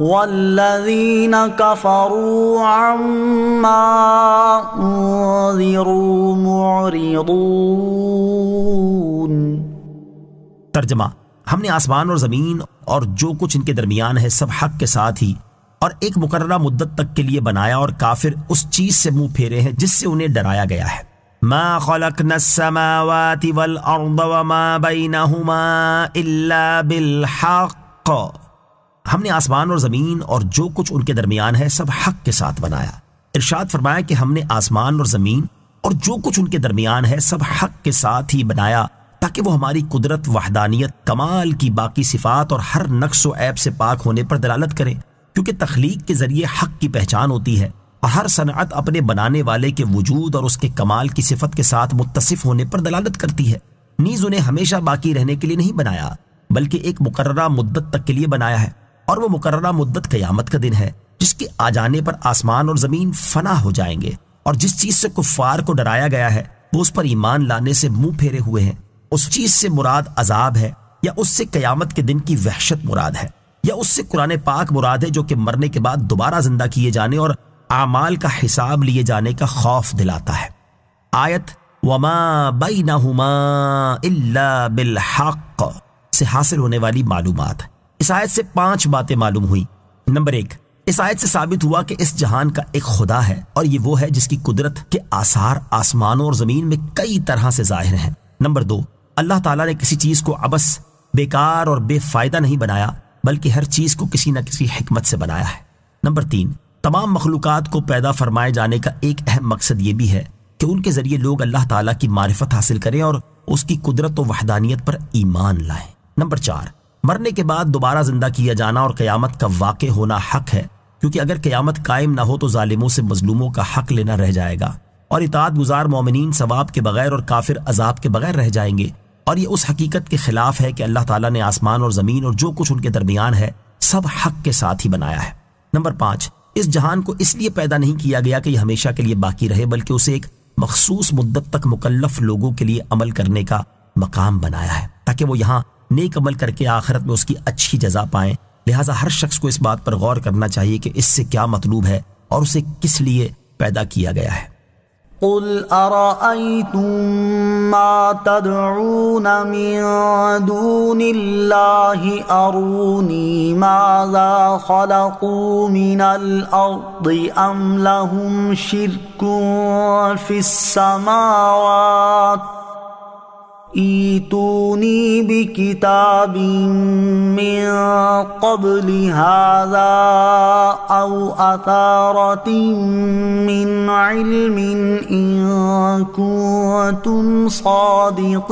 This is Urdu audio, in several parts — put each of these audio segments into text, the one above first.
والذین کفروا عما انذروا معرضون۔ ترجمہ: ہم نے آسمان اور زمین اور جو کچھ ان کے درمیان ہے سب حق کے ساتھ ہی اور ایک مقررہ مدت تک کے لیے بنایا، اور کافر اس چیز سے منہ پھیرے ہیں جس سے انہیں ڈرایا گیا ہے۔ ما خلقنا السماوات والارض وما بینہما الا بالحق، ہم نے آسمان اور زمین اور جو کچھ ان کے درمیان ہے سب حق کے ساتھ بنایا۔ ارشاد فرمایا کہ ہم نے آسمان اور زمین اور جو کچھ ان کے درمیان ہے سب حق کے ساتھ ہی بنایا، تاکہ وہ ہماری قدرت، وحدانیت، کمال کی باقی صفات اور ہر نقص و عیب سے پاک ہونے پر دلالت کریں، کیونکہ تخلیق کے ذریعے حق کی پہچان ہوتی ہے، اور ہر صنعت اپنے بنانے والے کے وجود اور اس کے کمال کی صفت کے ساتھ متصف ہونے پر دلالت کرتی ہے۔ نیز انہیں ہمیشہ باقی رہنے کے لیے نہیں بنایا، بلکہ ایک مقررہ مدت تک کے لیے بنایا ہے، اور وہ مقررہ مدت قیامت کا دن ہے، جس کے آ جانے پر آسمان اور زمین فنا ہو جائیں گے، اور جس چیز سے کفار کو ڈرایا گیا ہے وہ اس پر ایمان لانے سے منہ پھیرے ہوئے ہیں۔ اس چیز سے مراد عذاب ہے، یا اس سے قیامت کے دن کی وحشت مراد ہے، یا اس سے قرآن پاک مراد ہے جو کہ مرنے کے بعد دوبارہ زندہ کیے جانے اور اعمال کا حساب لیے جانے کا خوف دلاتا ہے۔ آیت وما بینہما الا بالحق سے حاصل ہونے والی معلومات۔ اس آیت سے 5 باتیں معلوم ہوئی۔ نمبر 1، اس آیت سے ثابت ہوا کہ اس جہان کا ایک خدا ہے، اور یہ وہ ہے جس کی قدرت کے آثار آسمانوں اور زمین میں کئی طرح سے ظاہر ہیں۔ نمبر 2، اللہ تعالیٰ نے کسی چیز کو عبث، بیکار اور بے فائدہ نہیں بنایا، بلکہ ہر چیز کو کسی نہ کسی حکمت سے بنایا ہے۔ نمبر 3، تمام مخلوقات کو پیدا فرمائے جانے کا ایک اہم مقصد یہ بھی ہے کہ ان کے ذریعے لوگ اللہ تعالیٰ کی معرفت حاصل کریں اور اس کی قدرت و وحدانیت پر ایمان لائیں۔ نمبر 4، مرنے کے بعد دوبارہ زندہ کیا جانا اور قیامت کا واقع ہونا حق ہے، کیونکہ اگر قیامت قائم نہ ہو تو ظالموں سے مظلوموں کا حق لینا رہ جائے گا، اور اطاعت گزار مومنین ثواب کے بغیر اور کافر عذاب کے بغیر رہ جائیں گے، اور یہ اس حقیقت کے خلاف ہے کہ اللہ تعالیٰ نے آسمان اور زمین اور جو کچھ ان کے درمیان ہے سب حق کے ساتھ ہی بنایا ہے۔ نمبر 5، اس جہان کو اس لیے پیدا نہیں کیا گیا کہ یہ ہمیشہ کے لیے باقی رہے، بلکہ اسے ایک مخصوص مدت تک مکلف لوگوں کے لیے عمل کرنے کا مقام بنایا ہے، تاکہ وہ یہاں نیک عمل کر کے آخرت میں اس کی اچھی جزا پائیں۔ لہٰذا ہر شخص کو اس بات پر غور کرنا چاہیے کہ اس سے کیا مطلوب ہے اور اسے کس لیے پیدا کیا گیا ہے۔ قل ارأيتم ما تدعون من دون الله اروني ماذا خلقوا من الارض ام لهم شرك في السماوات ایتونی بکتاب من قبل هذا او اثارۃ من علم ان کنتم صادقین۔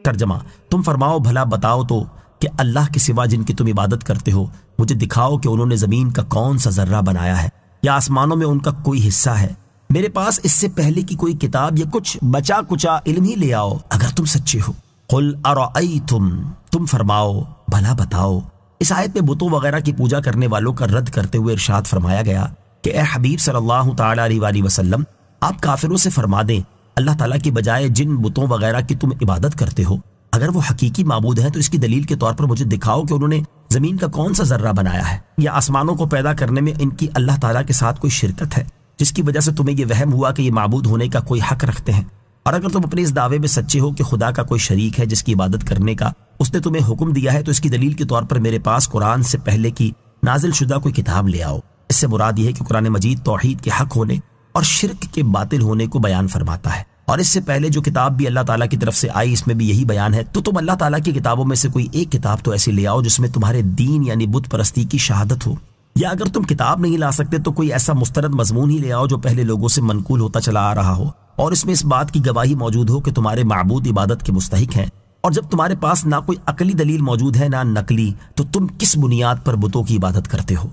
ترجمہ: تم فرماؤ بھلا بتاؤ تو کہ اللہ کے سوا جن کی تم عبادت کرتے ہو مجھے دکھاؤ کہ انہوں نے زمین کا کون سا ذرہ بنایا ہے، یا آسمانوں میں ان کا کوئی حصہ ہے۔ میرے پاس اس سے پہلے کی کوئی کتاب یا کچھ بچا کچا علم ہی لے آؤ اگر تم سچے ہو۔ قل ارأیتم، تم فرماؤ بھلا بتاؤ۔ اس آیت میں بتوں وغیرہ کی پوجا کرنے والوں کا رد کرتے ہوئے ارشاد فرمایا گیا کہ اے حبیب صلی اللہ تعالیٰ علیہ وآلہ وسلم، آپ کافروں سے فرما دیں اللہ تعالیٰ کی بجائے جن بتوں وغیرہ کی تم عبادت کرتے ہو اگر وہ حقیقی معبود ہیں تو اس کی دلیل کے طور پر مجھے دکھاؤ کہ انہوں نے زمین کا کون سا ذرہ بنایا ہے، یا آسمانوں کو پیدا کرنے میں ان کی اللہ تعالیٰ کے ساتھ کوئی شرکت ہے جس کی وجہ سے تمہیں یہ وہم ہوا کہ یہ معبود ہونے کا کوئی حق رکھتے ہیں۔ اور اگر تم اپنے اس دعوے میں سچے ہو کہ خدا کا کوئی شریک ہے جس کی عبادت کرنے کا اس نے تمہیں حکم دیا ہے، تو اس کی دلیل کے طور پر میرے پاس قرآن سے پہلے کی نازل شدہ کوئی کتاب لے آؤ۔ اس سے مراد یہ ہے کہ قرآن مجید توحید کے حق ہونے اور شرک کے باطل ہونے کو بیان فرماتا ہے، اور اس سے پہلے جو کتاب بھی اللہ تعالیٰ کی طرف سے آئی اس میں بھی یہی بیان ہے۔ تو تم اللہ تعالیٰ کی کتابوں میں سے کوئی ایک کتاب تو ایسی لے آؤ جس میں تمہارے دین یعنی بت پرستی کی شہادت ہو، یا اگر تم کتاب نہیں لا سکتے تو کوئی ایسا مستند مضمون ہی لے آؤ جو پہلے لوگوں سے منقول ہوتا چلا آ رہا ہو، اور اس میں اس بات کی گواہی موجود ہو کہ تمہارے معبود عبادت کے مستحق ہیں۔ اور جب تمہارے پاس نہ کوئی عقلی دلیل موجود ہے نہ نقلی، تو تم کس بنیاد پر بتوں کی عبادت کرتے ہو؟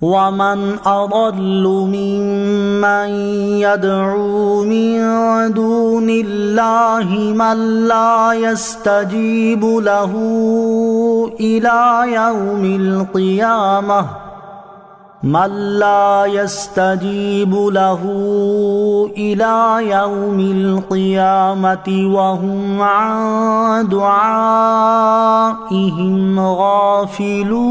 وَمَنْ أَضَلُّ مِمَّنْ يَدْعُو مِن دُونِ اللَّهِ مَنْ لَا يَسْتَجِيبُ لَهُ إِلَى يَوْمِ الْقِيَامَةِ من لا يستجيب له إلى يوم القيامة وهم عن دعائهم غافلون۔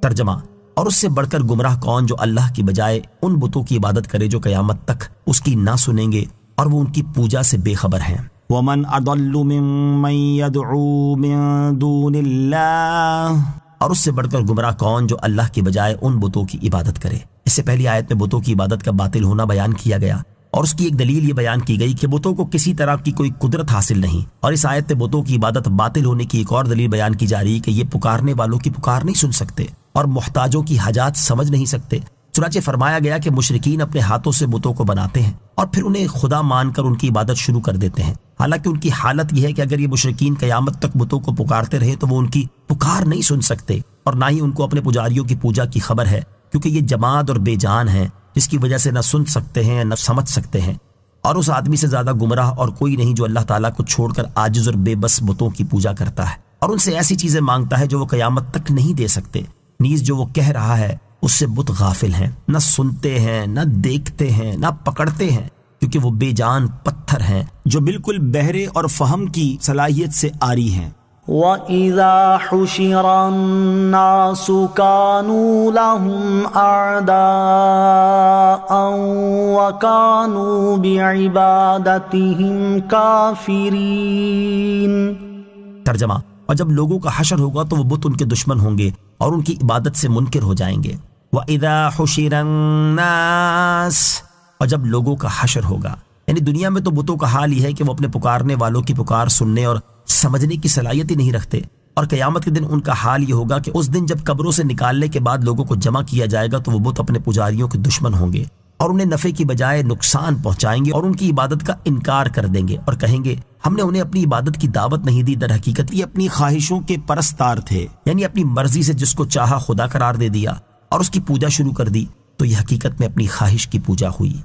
ترجمہ، اور اس سے بڑھ کر گمراہ کون جو اللہ کی بجائے ان بتوں کی عبادت کرے جو قیامت تک اس کی نہ سنیں گے اور وہ ان کی پوجا سے بے خبر ہیں۔ وَمَنْ أَضَلُّ مِمَّنْ يَدْعُو مِن دُونِ اللَّهِ، اور اس سے بڑھ کر گمراہ کون جو اللہ کی بجائے ان بتوں کی عبادت کرے۔ اس سے پہلی آیت میں بتوں کی عبادت کا باطل ہونا بیان کیا گیا اور اس کی ایک دلیل یہ بیان کی گئی کہ بتوں کو کسی طرح کی کوئی قدرت حاصل نہیں، اور اس آیت میں بتوں کی عبادت باطل ہونے کی ایک اور دلیل بیان کی جا رہی ہے کہ یہ پکارنے والوں کی پکار نہیں سن سکتے اور محتاجوں کی حاجات سمجھ نہیں سکتے۔ چنانچہ فرمایا گیا کہ مشرکین اپنے ہاتھوں سے بتوں کو بناتے ہیں اور پھر انہیں خدا مان کر ان کی عبادت شروع کر دیتے ہیں، حالانکہ ان کی حالت یہ ہے کہ اگر یہ مشرکین قیامت تک بتوں کو پکارتے رہے تو وہ ان کی پکار نہیں سن سکتے، اور نہ ہی ان کو اپنے پجاریوں کی پوجا کی خبر ہے، کیونکہ یہ جماد اور بے جان ہیں جس کی وجہ سے نہ سن سکتے ہیں نہ سمجھ سکتے ہیں۔ اور اس آدمی سے زیادہ گمراہ اور کوئی نہیں جو اللہ تعالیٰ کو چھوڑ کر عاجز اور بے بس بتوں کی پوجا کرتا ہے اور ان سے ایسی چیزیں مانگتا ہے جو وہ قیامت تک نہیں دے سکتے۔ نیز جو وہ کہہ رہا ہے اس سے بت غافل ہیں، نہ سنتے ہیں نہ دیکھتے ہیں نہ پکڑتے ہیں، کیونکہ وہ بے جان پتھر ہیں جو بالکل بہرے اور فہم کی صلاحیت سے عاری ہیں۔ وَإِذَا حُشِرَ النَّاسُ كَانُوا لَهُمْ أَعْدَاءً وَكَانُوا بِعِبَادَتِهِمْ كَافِرِينَ۔ ترجمہ، اور جب لوگوں کا حشر ہوگا تو وہ بت ان کے دشمن ہوں گے اور ان کی عبادت سے منکر ہو جائیں گے۔ وَإِذَا حُشِرَ النَّاسُ، اور جب لوگوں کا حشر ہوگا، یعنی دنیا میں تو بتوں کا حال یہ ہے کہ وہ اپنے پکارنے والوں کی پکار سننے اور سمجھنے کی صلاحیت ہی نہیں رکھتے، اور قیامت کے دن ان کا حال یہ ہوگا کہ اس دن جب قبروں سے نکالنے کے بعد لوگوں کو جمع کیا جائے گا تو وہ بت اپنے پجاریوں کے دشمن ہوں گے اور انہیں نفع کی بجائے نقصان پہنچائیں گے اور ان کی عبادت کا انکار کر دیں گے اور کہیں گے ہم نے انہیں اپنی عبادت کی دعوت نہیں دی، در حقیقت یہ اپنی خواہشوں کے پرستار تھے، یعنی اپنی مرضی سے جس کو چاہا خدا قرار دے دیا اور اس کی پوجا شروع کر دی، تو یہ حقیقت میں اپنی خواہش کی پوجا ہوئی۔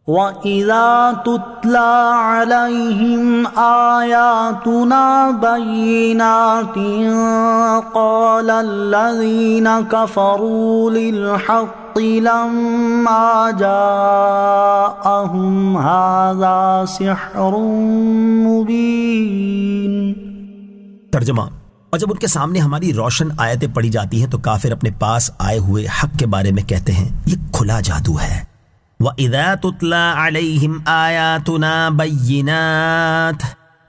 وَإِذَا تُتْلَى عَلَيْهِمْ آيَاتُنَا بَيِّنَاتٍ قَالَ الَّذِينَ كَفَرُوا لِلْحَقِّ لَمَّا جَاءَهُمْ هَذَا سِحْرٌ مُبِينٌ۔ ترجمہ، اور جب ان کے سامنے ہماری روشن آیتیں پڑھی جاتی ہیں تو کافر اپنے پاس آئے ہوئے حق کے بارے میں کہتے ہیں یہ کھلا جادو ہے۔ وَإِذَا تُتْلَى عَلَيْهِمْ آيَاتُنَا بَيِّنَاتٍ،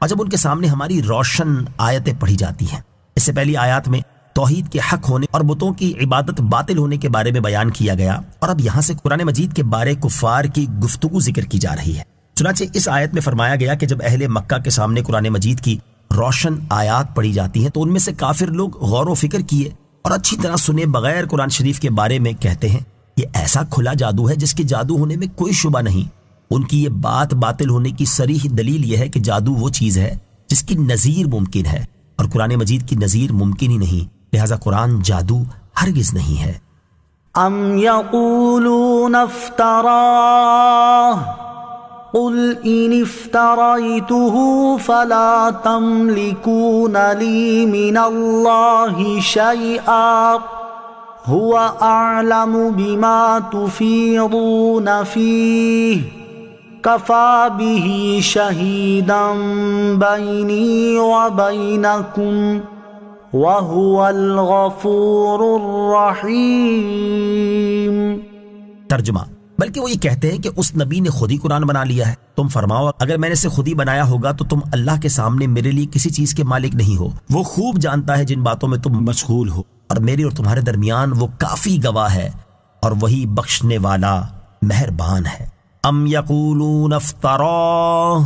اور جب ان کے سامنے ہماری روشن آیتیں پڑھی جاتی ہیں۔ اس سے پہلی آیات میں توحید کے حق ہونے اور بتوں کی عبادت باطل ہونے کے بارے میں بیان کیا گیا، اور اب یہاں سے قرآن مجید کے بارے کفار کی گفتگو ذکر کی جا رہی ہے۔ چنانچہ اس آیت میں فرمایا گیا کہ جب اہل مکہ کے سامنے قرآن مجید کی روشن آیات پڑھی جاتی ہیں تو ان میں سے کافر لوگ غور و فکر کیے اور اچھی طرح سنے بغیر قرآن شریف کے بارے میں کہتے ہیں یہ ایسا کھلا جادو ہے جس کے جادو ہونے میں کوئی شبہ نہیں۔ ان کی یہ بات باطل ہونے کی صریح دلیل یہ ہے کہ جادو وہ چیز ہے جس کی نظیر ممکن ہے، اور قرآن مجید کی نظیر ممکن ہی نہیں، لہذا قرآن جادو ہرگز نہیں ہے۔ ام یقولون افتراہ قل ان افتریته فلا تملكون لي من الله شيئا هو اعلم بما تفيضون فيه كفى به شهيدا بيني وبينكم وهو الغفور الرحيم۔ ترجمہ، بلکہ وہ یہ کہتے ہیں کہ اس نبی نے خود ہی قرآن بنا لیا ہے، تم فرماؤ اگر میں نے اسے خود ہی بنایا ہوگا تو تم اللہ کے سامنے میرے لیے کسی چیز کے مالک نہیں ہو، وہ خوب جانتا ہے جن باتوں میں تم مشغول ہو، اور میرے اور تمہارے درمیان وہ کافی گواہ ہے اور وہی بخشنے والا مہربان ہے۔ ام یقولون افتراہ،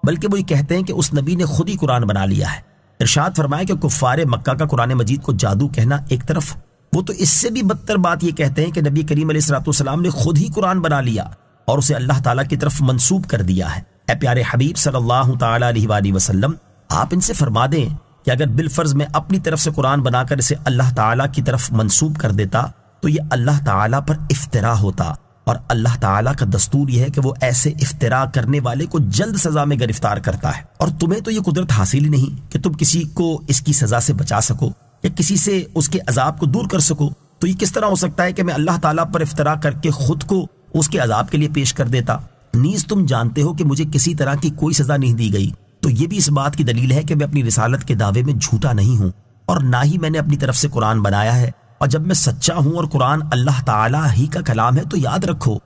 بلکہ وہ یہ کہتے ہیں کہ اس نبی نے خود ہی قرآن بنا لیا ہے۔ ارشاد فرمایا کہ کفار مکہ کا قرآن مجید کو جادو کہنا ایک طرف، وہ تو اس سے بھی بدتر بات یہ کہتے ہیں کہ نبی کریم علیہ الصلوۃ والسلام نے خود ہی قرآن بنا لیا اور اسے اللہ تعالیٰ کی طرف منسوب کر دیا ہے۔ اے پیارے حبیب صلی اللہ تعالیٰ علیہ وآلہ وسلم، آپ ان سے فرما دیں کہ اگر بالفرض میں اپنی طرف سے قرآن بنا کر اسے اللہ تعالیٰ کی طرف منسوب کر دیتا تو یہ اللہ تعالیٰ پر افترا ہوتا، اور اللہ تعالیٰ کا دستور یہ ہے کہ وہ ایسے افترا کرنے والے کو جلد سزا میں گرفتار کرتا ہے، اور تمہیں تو یہ قدرت حاصل ہی نہیں کہ تم کسی کو اس کی سزا سے بچا سکو، یا کسی سے اس کے عذاب کو دور کر سکو، تو یہ کس طرح ہو سکتا ہے کہ میں اللہ تعالیٰ پر افترا کر کے خود کو اس کے عذاب کے لیے پیش کر دیتا؟ نیز تم جانتے ہو کہ مجھے کسی طرح کی کوئی سزا نہیں دی گئی، تو یہ بھی اس بات کی دلیل ہے کہ میں اپنی رسالت کے دعوے میں جھوٹا نہیں ہوں، اور نہ ہی میں نے اپنی طرف سے قرآن بنایا ہے، اور جب میں سچا ہوں اور قرآن اللہ تعالیٰ ہی کا کلام ہے تو یاد رکھو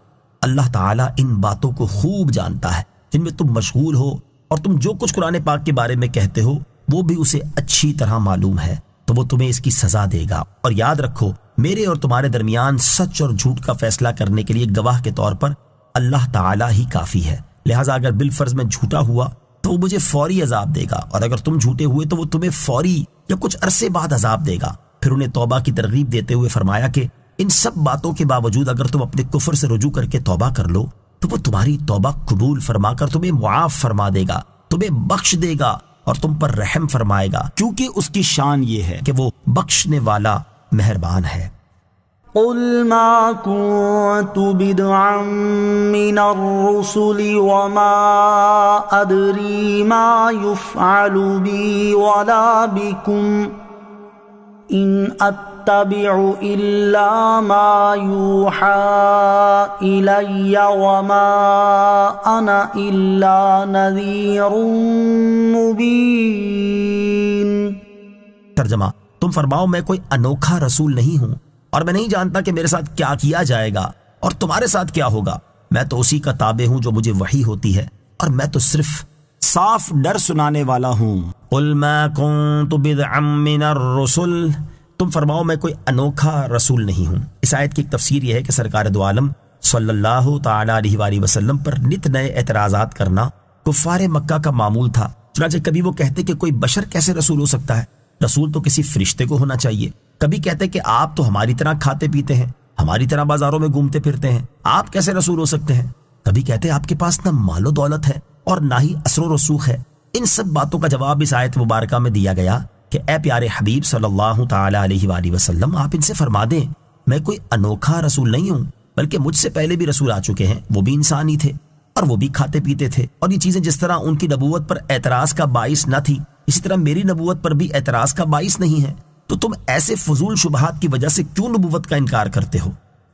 اللہ تعالیٰ ان باتوں کو خوب جانتا ہے جن میں تم مشغول ہو، اور تم جو کچھ قرآن پاک کے بارے میں کہتے ہو وہ بھی اسے اچھی طرح معلوم ہے، تو وہ تمہیں اس کی سزا دے گا۔ اور یاد رکھو میرے اور تمہارے درمیان سچ اور جھوٹ کا فیصلہ کرنے کے لیے گواہ کے طور پر اللہ تعالیٰ ہی کافی ہے، لہٰذا اگر بالفرض میں جھوٹا ہوا تو وہ مجھے فوری عذاب دے گا، اور اگر تم جھوٹے ہوئے تو وہ تمہیں فوری یا کچھ عرصے بعد عذاب دے گا۔ پھر انہیں توبہ کی ترغیب دیتے ہوئے فرمایا کہ ان سب باتوں کے باوجود اگر تم اپنے کفر سے رجوع کر کے توبہ کر لو تو وہ تمہاری توبہ قبول فرما کر تمہیں معاف فرما دے گا، تمہیں بخش دے گا اور تم پر رحم فرمائے گا، کیونکہ اس کی شان یہ ہے کہ وہ بخشنے والا مہربان ہے۔ قل ما كنت بدعا من الرسل وما أدري ما يفعل بي ولا بكم إن أتبع إلا ما يوحى إلي وما أنا إلا نذير مبين۔ ترجمہ، تم فرماؤ میں کوئی انوکھا رسول نہیں ہوں اور میں نہیں جانتا کہ میرے ساتھ کیا کیا جائے گا اور تمہارے ساتھ کیا ہوگا، میں تو اسی کا تابع ہوں جو مجھے وحی ہوتی ہے، اور میں تو صرف صاف ڈر سنانے والا ہوں۔ قل ما كنت بدعا من الرسل، تم فرماؤ میں کوئی انوکھا رسول نہیں ہوں۔ اس آیت کی ایک تفسیر یہ ہے کہ سرکار دو عالم صلی اللہ تعالی علیہ وآلہ وسلم پر نت نئے اعتراضات کرنا کفار مکہ کا معمول تھا، چنانچہ کبھی وہ کہتے کہ کوئی بشر کیسے رسول ہو سکتا ہے، رسول تو کسی فرشتے کو ہونا چاہیے، کبھی کہتے کہ آپ تو ہماری طرح کھاتے پیتے ہیں، ہماری طرح بازاروں میں گھومتے پھرتے ہیں، آپ کیسے رسول ہو سکتے ہیں، کبھی کہتے آپ کے پاس نہ مال و دولت ہے اور نہ ہی اثر و رسوخ ہے۔ ان سب باتوں کا جواب اس آیت مبارکہ میں دیا گیا کہ اے پیارے حبیب صلی اللہ تعالی علیہ وآلہ وسلم، آپ ان سے فرما دیں میں کوئی انوکھا رسول نہیں ہوں، بلکہ مجھ سے پہلے بھی رسول آ چکے ہیں، وہ بھی انسان ہی تھے اور وہ بھی کھاتے پیتے تھے، اور یہ چیزیں جس طرح ان کی نبوت پر اعتراض کا باعث نہ تھی اسی طرح میری نبوت پر بھی اعتراض کا باعث نہیں ہے، تو تم ایسے فضول شبہات کی وجہ سے کیوں نبوت کا انکار کرتے ہو؟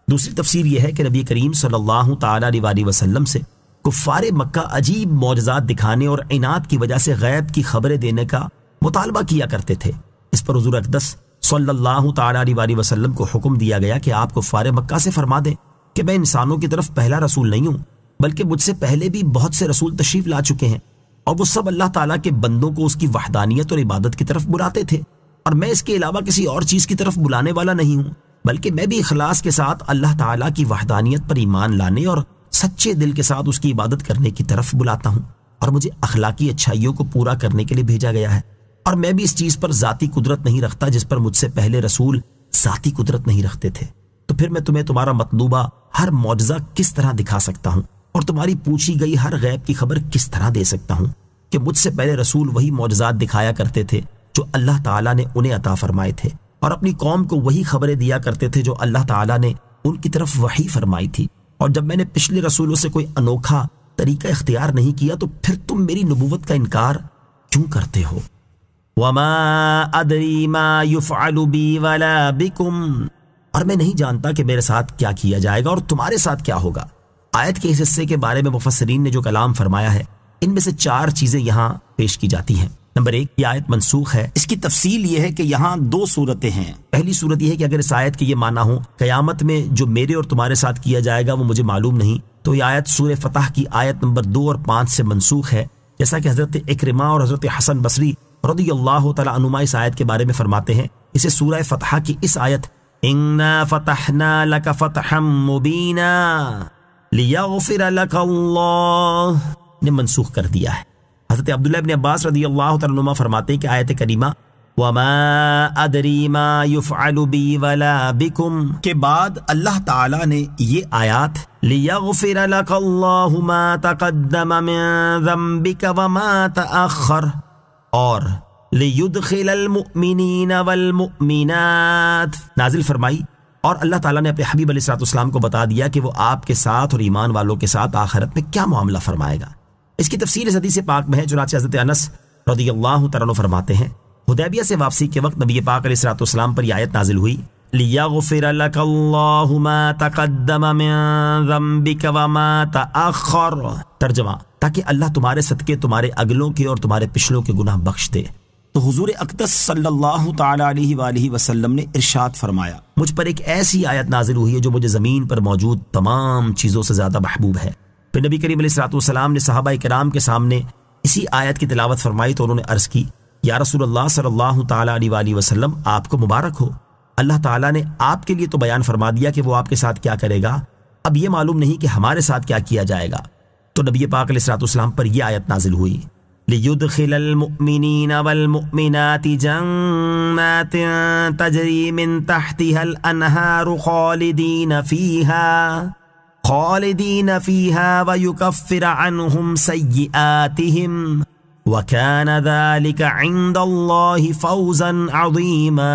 دوسری تفسیر یہ ہے کہ نبی کریم صلی اللہ تعالی علیہ وسلم سے کفار مکہ عجیب معجزات دکھانے اور عناد کی وجہ سے غیب کی خبریں دینے کا مطالبہ کیا کرتے تھے۔ اس پر حضور اقدس صلی اللہ تعالی علیہ وسلم کو حکم دیا گیا کہ آپ کفار مکہ سے فرما دیں کہ میں انسانوں کی طرف پہلا رسول نہیں ہوں، بلکہ مجھ سے پہلے بھی بہت سے رسول تشریف لا چکے ہیں، اور وہ سب اللہ تعالیٰ کے بندوں کو اس کی وحدانیت اور عبادت کی طرف بلاتے تھے، اور میں اس کے علاوہ کسی اور چیز کی طرف بلانے والا نہیں ہوں، بلکہ میں بھی اخلاص کے ساتھ اللہ تعالیٰ کی وحدانیت پر ایمان لانے اور سچے دل کے ساتھ اس کی عبادت کرنے کی طرف بلاتا ہوں، اور مجھے اخلاقی اچھائیوں کو پورا کرنے کے لیے بھیجا گیا ہے، اور میں بھی اس چیز پر ذاتی قدرت نہیں رکھتا جس پر مجھ سے پہلے رسول ذاتی قدرت نہیں رکھتے تھے، تو پھر میں تمہیں تمہارا مطلوبہ ہر معجزہ کس طرح دکھا سکتا ہوں اور تمہاری پوچھی گئی ہر غیب کی خبر کس طرح دے سکتا ہوں کہ مجھ سے پہلے رسول وہی معجزات دکھایا کرتے تھے جو اللہ تعالیٰ نے انہیں عطا فرمائے تھے، اور اپنی قوم کو وہی خبریں دیا کرتے تھے جو اللہ تعالیٰ نے ان کی طرف وحی فرمائی تھی، اور جب میں نے پچھلے رسولوں سے کوئی انوکھا طریقہ اختیار نہیں کیا تو پھر تم میری نبوت کا انکار کیوں کرتے ہو؟ وما ادری ما يفعل بی ولا بکم، اور میں نہیں جانتا کہ میرے ساتھ کیا کیا جائے گا اور تمہارے ساتھ کیا ہوگا۔ آیت کے اس حصے کے بارے میں مفسرین نے جو کلام فرمایا ہے ان میں سے 4 چیزیں یہاں پیش کی جاتی ہیں۔ نمبر 1، یہ آیت منسوخ ہے۔ اس کی تفصیل یہ ہے کہ یہاں 2 صورتیں ہیں۔ پہلی صورت یہ ہے کہ اگر اس آیت کے یہ معنی ہو قیامت میں جو میرے اور تمہارے ساتھ کیا جائے گا وہ مجھے معلوم نہیں، تو یہ آیت سورہ فتح کی آیت نمبر 2 اور 5 سے منسوخ ہے، جیسا کہ حضرت اکرمہ اور حضرت حسن بصری رضی اللہ تعالی عنہما اس آیت کے بارے میں فرماتے ہیں۔ اسے سورہ فتح کی اس آیت اِنَّا فَتَحْنَا لَكَ فَتْحًا مُبِينًا لِيَغْفِرَ لَكَ اللَّهُ نے منسوخ کر دیا ہے۔ حضرت عبداللہ ابن عباس رضی اللہ تعالی عنہما فرماتے ہیں کہ آیت کریمہ وَمَا أَدْرِي مَا يُفْعَلُ بِي وَلَا بِكُمْ کے بعد اللہ تعالیٰ نے یہ آیات لِيَغْفِرَ لَكَ اللَّهُ مَا تَقَدَّمَ مِن ذَنبِكَ وَمَا تَأَخَّرَ اور لِيُدْخِلَ الْمُؤْمِنِينَ وَالْمُؤْمِنَاتِ نازل فرمائی، اور اللہ تعالیٰ نے اپنے حبیب علیہ السلام کو بتا دیا کہ وہ آپ کے ساتھ اور ایمان والوں کے ساتھ آخرت میں کیا معاملہ فرمائے گا۔ اس کی تفسیر اس حدیث پاک میں ہے، چنانچہ حضرت انس رضی اللہ تعالیٰ عنہ فرماتے ہیں حدیبیہ سے واپسی کے وقت نبی پاک علیہ الصلوۃ والسلام پر یہ آیت نازل ہوئی، لِيَغْفِرَ لَكَ اللَّهُ مَا تَقَدَّمَ مِن ذَنبِكَ وَمَا تَأَخَّرَ، ترجمہ تاکہ اللہ تمہارے صدقے تمہارے اگلوں کے اور تمہارے پچھلوں کے گناہ بخش دے۔ تو حضور اقدس صلی اللہ تعالی علیہ وآلہ وسلم نے ارشاد فرمایا، مجھ پر ایک ایسی آیت نازل ہوئی ہے جو مجھے زمین پر موجود تمام چیزوں سے زیادہ محبوب ہے۔ پھر نبی کریم علیہ الصلوۃ والسلام نے صحابہ کرام کے سامنے اسی آیت کی تلاوت فرمائی تو انہوں نے عرض کی، یا رسول اللہ صلی اللہ تعالی علیہ وآلہ وسلم، آپ کو مبارک ہو، اللہ تعالیٰ نے آپ کے لیے تو بیان فرما دیا کہ وہ آپ کے ساتھ کیا کرے گا، اب یہ معلوم نہیں کہ ہمارے ساتھ کیا کیا جائے گا۔ تو نبی پاک علیہ الصلوۃ والسلام پر یہ آیت نازل ہوئی، لِيُدْخِلَ الْمُؤْمِنِينَ وَالْمُؤْمِنَاتِ جَنَّاتٍ تَجْرِي مِن تَحْتِهَا الْأَنْهَارُ خَالِدِينَ فِيهَا وَيُكَفِّرَ عَنْهُمْ سَيِّئَاتِهِمْ وَكَانَ ذَلِكَ عِندَ اللَّهِ فَوْزًا عَظِيمًا،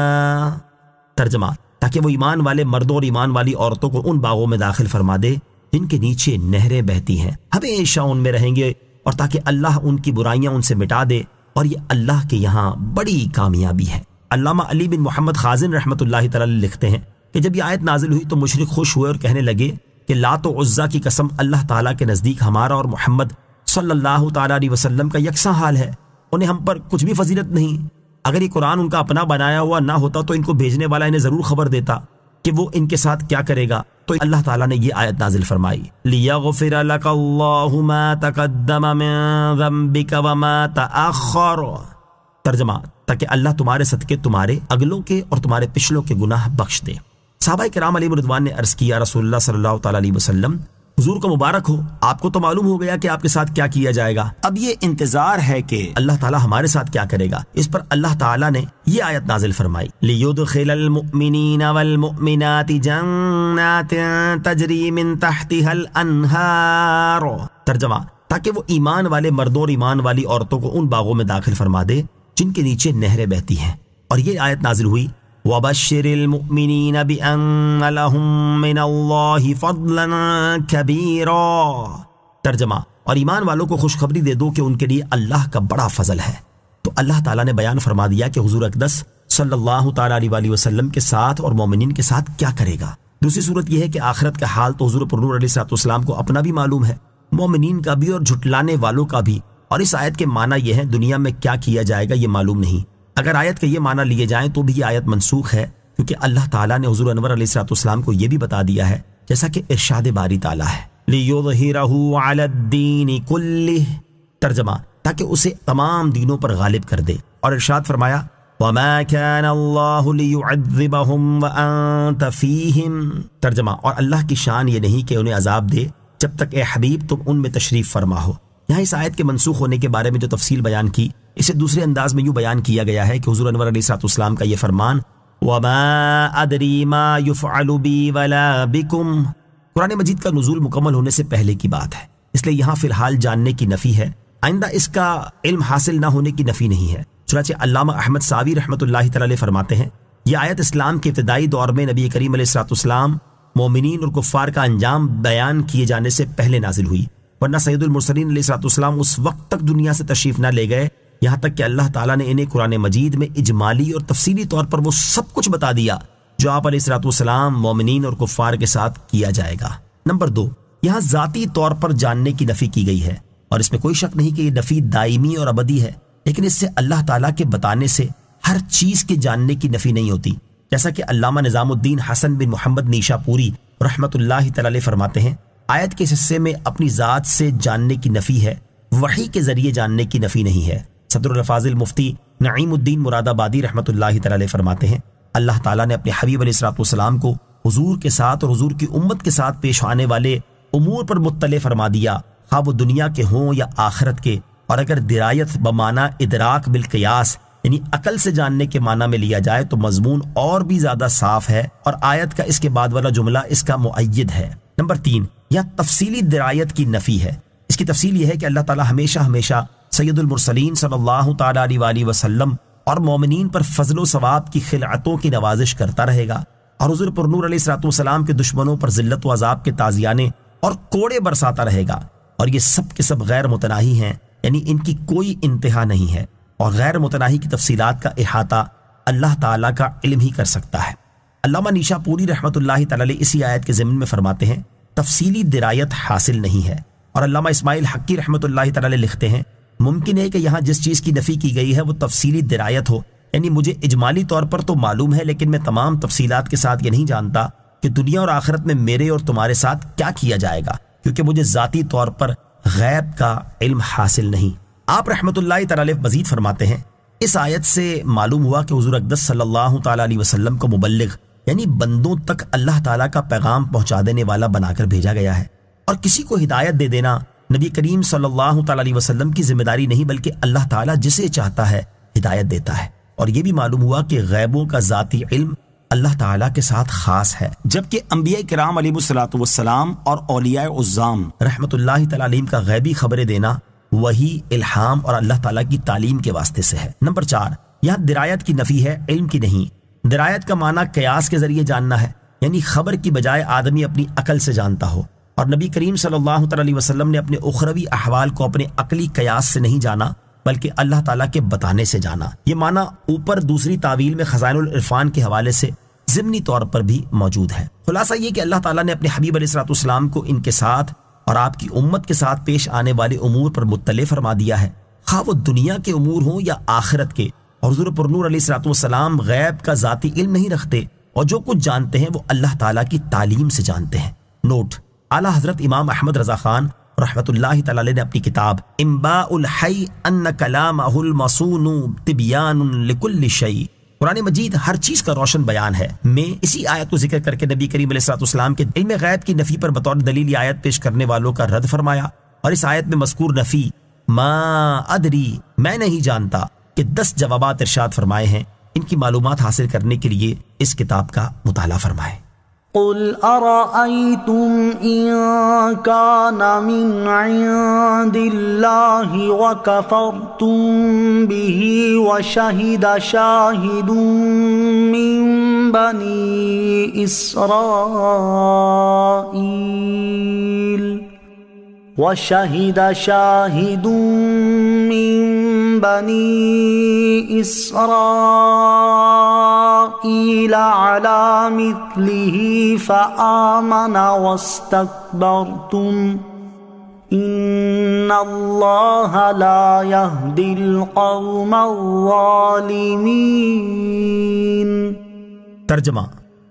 ترجمہ تاکہ وہ ایمان والے مردوں اور ایمان والی عورتوں کو ان باغوں میں داخل فرما دے جن کے نیچے نہریں بہتی ہیں، ہمیشہ ان میں رہیں گے، اور تاکہ اللہ ان کی برائیاں ان سے مٹا دے، اور یہ اللہ کے یہاں بڑی کامیابی ہے۔ علامہ علی بن محمد خازن رحمۃ اللہ تعالی لکھتے ہیں کہ جب یہ آیت نازل ہوئی تو مشرک خوش ہوئے اور کہنے لگے کہ لات و عزا کی قسم، اللہ تعالیٰ کے نزدیک ہمارا اور محمد صلی اللہ تعالیٰ علیہ وسلم کا یکساں حال ہے، انہیں ہم پر کچھ بھی فضیلت نہیں، اگر یہ قرآن ان کا اپنا بنایا ہوا نہ ہوتا تو ان کو بھیجنے والا انہیں ضرور خبر دیتا کہ وہ ان کے ساتھ کیا کرے گا۔ تو اللہ تعالیٰ نے یہ آیت نازل فرمائی، لِيَغْفِرَ لَكَ اللَّهُ مَا تَقَدَّمَ مِن ذَنبِكَ وَمَا تَأَخَّرَ، ترجمہ تاکہ اللہ تمہارے صدقے تمہارے اگلوں کے اور تمہارے پچھلوں کے گناہ بخش دے۔ صحابہ کرام علیہم رضوان نے عرض کیا، رسول اللہ صلی اللہ تعالیٰ علیہ وسلم، حضور کو مبارک ہو، آپ کو تو معلوم ہو گیا کہ آپ کے ساتھ کیا کیا جائے گا، اب یہ انتظار ہے کہ اللہ تعالیٰ ہمارے ساتھ کیا کرے گا۔ اس پر اللہ تعالیٰ نے یہ آیت نازل فرمائی، لِيُدْخِلَ الْمُؤْمِنِينَ وَالْمُؤْمِنَاتِ جَنَّاتٍ تَجْرِي مِن تَحْتِهَا الْأَنْهَارُ، ترجمہ تاکہ وہ ایمان والے مردوں اور ایمان والی عورتوں کو ان باغوں میں داخل فرما دے جن کے نیچے نہریں بہتی ہیں۔ اور یہ آیت نازل ہوئی، وَبَشِّرِ الْمُؤْمِنِينَ بِأَنَّ لَهُم مِّنَ اللَّهِ فَضْلًا كَبِيرًا، ترجمہ اور ایمان والوں کو خوشخبری دے دو کہ ان کے لیے اللہ کا بڑا فضل ہے۔ تو اللہ تعالیٰ نے بیان فرما دیا کہ حضور اقدس صلی اللہ تعالیٰ علیہ وآلہ وسلم کے ساتھ اور مومنین کے ساتھ کیا کرے گا۔ دوسری صورت یہ ہے کہ آخرت کا حال تو حضور پرنور علیہ الصلوۃ والسلام کو اپنا بھی معلوم ہے، مومنین کا بھی اور جھٹلانے والوں کا بھی، اور اس آیت کے معنی یہ ہے دنیا میں کیا کیا جائے گا یہ معلوم نہیں۔ اگر آیت کے یہ معنی لیے جائیں تو بھی یہ آیت منسوخ ہے، کیونکہ اللہ تعالیٰ نے حضور انور علیہ الصلوۃ والسلام کو یہ بھی بتا دیا ہے، جیسا کہ ارشاد باری تعالیٰ ہے، لِيُظْهِرَهُ عَلَى الدِّينِ كُلِّهِ، ترجمہ تاکہ اسے تمام دینوں پر غالب کر دے، اور ارشاد فرمایا، وَمَا كَانَ اللَّهُ لِيُعَذِّبَهُمْ وَأَنْتَ فِيهِمْ، ترجمہ اور اللہ کی شان یہ نہیں کہ انہیں عذاب دے جب تک اے حبیب تم ان میں تشریف فرما ہو۔ یہاں اس آیت کے منسوخ ہونے کے بارے میں جو تفصیل بیان کی، اسے دوسرے انداز میں یوں بیان کیا گیا ہے کہ حضور انور علیہ الصلوۃ والسلام کا یہ فرمان، وَمَا أَدْرِي مَا يُفْعَلُ بِي وَلَا بِكُمْ، قرآن مجید کا نزول مکمل ہونے سے پہلے کی بات ہے، اس لیے یہاں فی الحال جاننے کی نفی ہے، آئندہ اس کا علم حاصل نہ ہونے کی نفی نہیں ہے۔ چنانچہ علامہ احمد ساوی رحمۃ اللہ تعالی علیہ فرماتے ہیں، یہ آیت اسلام کے ابتدائی دور میں نبی کریم علیہ الصلوۃ والسلام مومنین اور کفار کا انجام بیان کیے جانے سے پہلے نازل ہوئی، ورنہ سید المرسلین علیہ الصلوۃ والسلام اس وقت تک دنیا سے تشریف نہ لے گئے یہاں تک کہ اللہ تعالیٰ نے انہیں قرآن مجید میں اجمالی اور تفصیلی طور پر وہ سب کچھ بتا دیا جو آپ علیہ الصلوۃ والسلام مومنین اور کفار کے ساتھ کیا جائے گا۔ نمبر 2، یہاں ذاتی طور پر جاننے کی نفی کی گئی ہے، اور اس میں کوئی شک نہیں کہ یہ نفی دائمی اور ابدی ہے، لیکن اس سے اللہ تعالیٰ کے بتانے سے ہر چیز کے جاننے کی نفی نہیں ہوتی، جیسا کہ علامہ نظام الدین حسن بن محمد نیشا پوری رحمۃ اللہ تعالی فرماتے ہیں، آیت کے حصے میں اپنی ذات سے جاننے کی نفی ہے، وحی کے ذریعے جاننے کی نفی نہیں ہے۔ صدر الفاضل مفتی نعیم الدین مراد آبادی رحمۃ اللہ تعالی فرماتے ہیں، اللہ تعالیٰ نے اپنے حبیب علیہ الصلوۃ والسلام کو حضور کے ساتھ اور حضور کی امت کے ساتھ پیش آنے والے امور پر مطلع فرما دیا، خواہ وہ دنیا کے ہوں یا آخرت کے، اور اگر درایت بمعنی ادراک بالقیاس یعنی عقل سے جاننے کے معنی میں لیا جائے تو مضمون اور بھی زیادہ صاف ہے، اور آیت کا اس کے بعد والا جملہ اس کا مؤید ہے۔ نمبر 3، یہاں تفصیلی درایت کی نفی ہے، اس کی تفصیل یہ ہے کہ اللہ تعالیٰ ہمیشہ سید المرسلین صلی اللہ تعالیٰ علیہ وآلہ وسلم اور مومنین پر فضل و ثواب کی خلعتوں کی نوازش کرتا رہے گا، اور حضور پرنور علیہ الصلوۃ والسلام کے دشمنوں پر ذلت و عذاب کے تازیانے اور کوڑے برساتا رہے گا، اور یہ سب کے سب غیر متناہی ہیں، یعنی ان کی کوئی انتہا نہیں ہے۔ اور غیر متناہی کی تفصیلات کا احاطہ اللہ تعالیٰ کا علم ہی کر سکتا ہے۔ علامہ نیشا پوری رحمۃ اللہ تعالی علیہ اسی آیت کے ضمن میں فرماتے ہیں تفصیلی درایت حاصل نہیں ہے، اور علامہ اسماعیل حقی رحمۃ اللہ تعالی علیہ لکھتے ہیں ممکن ہے کہ یہاں جس چیز کی نفی کی گئی ہے وہ تفصیلی درایت ہو، یعنی مجھے اجمالی طور پر تو معلوم ہے لیکن میں تمام تفصیلات کے ساتھ یہ نہیں جانتا کہ دنیا اور آخرت میں میرے اور تمہارے ساتھ کیا کیا جائے گا، کیونکہ مجھے ذاتی طور پر غیب کا علم حاصل نہیں۔ آپ رحمۃ اللہ تعالی علیہ مزید فرماتے ہیں اس آیت سے معلوم ہوا کہ حضور اقدس صلی اللہ تعالی علیہ وسلم کو مبلغ یعنی بندوں تک اللہ تعالیٰ کا پیغام پہنچا دینے والا بنا کر بھیجا گیا ہے، اور کسی کو ہدایت دے دینا نبی کریم صلی اللہ تعالی علیہ وسلم کی ذمہ داری نہیں بلکہ اللہ تعالیٰ جسے چاہتا ہے ہدایت دیتا ہے۔ اور یہ بھی معلوم ہوا کہ غیبوں کا ذاتی علم اللہ تعالیٰ کے ساتھ خاص ہے، جبکہ انبیاء کرام علیہ الصلوۃ والسلام اور اولیاء عظام رحمۃ اللہ تعالی علیہم کا غیبی خبریں دینا وہی الہام اور اللہ تعالیٰ کی تعلیم کے واسطے سے ہے۔ نمبر 4، یہاں درایت کی نفی ہے، علم کی نہیں۔ درایت کا معنی قیاس کے ذریعے جاننا ہے، یعنی خبر کی بجائے آدمی اپنی عقل سے جانتا ہو، اور نبی کریم صلی اللہ تعالی علیہ وسلم نے اپنے اخروی احوال کو اپنے عقلی قیاس سے نہیں جانا بلکہ اللہ تعالیٰ کے بتانے سے جانا۔ یہ معنی اوپر دوسری تعویل میں خزائن العرفان کے حوالے سے ضمنی طور پر بھی موجود ہے۔ خلاصہ یہ کہ اللہ تعالیٰ نے اپنے حبیب علیہ الصلوۃ والسلام کو ان کے ساتھ اور آپ کی امت کے ساتھ پیش آنے والے امور پر مطلع فرما دیا ہے، خواہ وہ دنیا کے امور ہوں یا آخرت کے، اور حضور پرنور علیہ الصلوۃ والسلام غیب کا ذاتی علم نہیں رکھتے، اور جو کچھ جانتے ہیں وہ اللہ تعالیٰ کی تعلیم سے جانتے ہیں۔ نوٹ: اعلیٰ حضرت امام احمد رضا خان رحمۃ اللہ تعالی علیہ نے اپنی کتاب انباء الحی ان کلامہ المصون تبیان لکل شیء، قرآن مجید ہر چیز کا روشن بیان ہے، میں اسی آیت کو ذکر کر کے نبی کریم علیہ الصلوۃ والسلام کے علم غیب کی نفی پر بطور دلیل آیت پیش کرنے والوں کا رد فرمایا، اور اس آیت میں مذکور نفی ما ادری میں نہیں جانتا کہ 10 جوابات ارشاد فرمائے ہیں، ان کی معلومات حاصل کرنے کے لیے اس کتاب کا مطالعہ فرمائیں۔ قل أرأيتم إن كان من عند الله وكفرتم به وشهد شاهد من بني إسرائيل على مثله فآمن واستكبرتم إن الله لا يهدي القوم الظالمين۔ ترجمہ: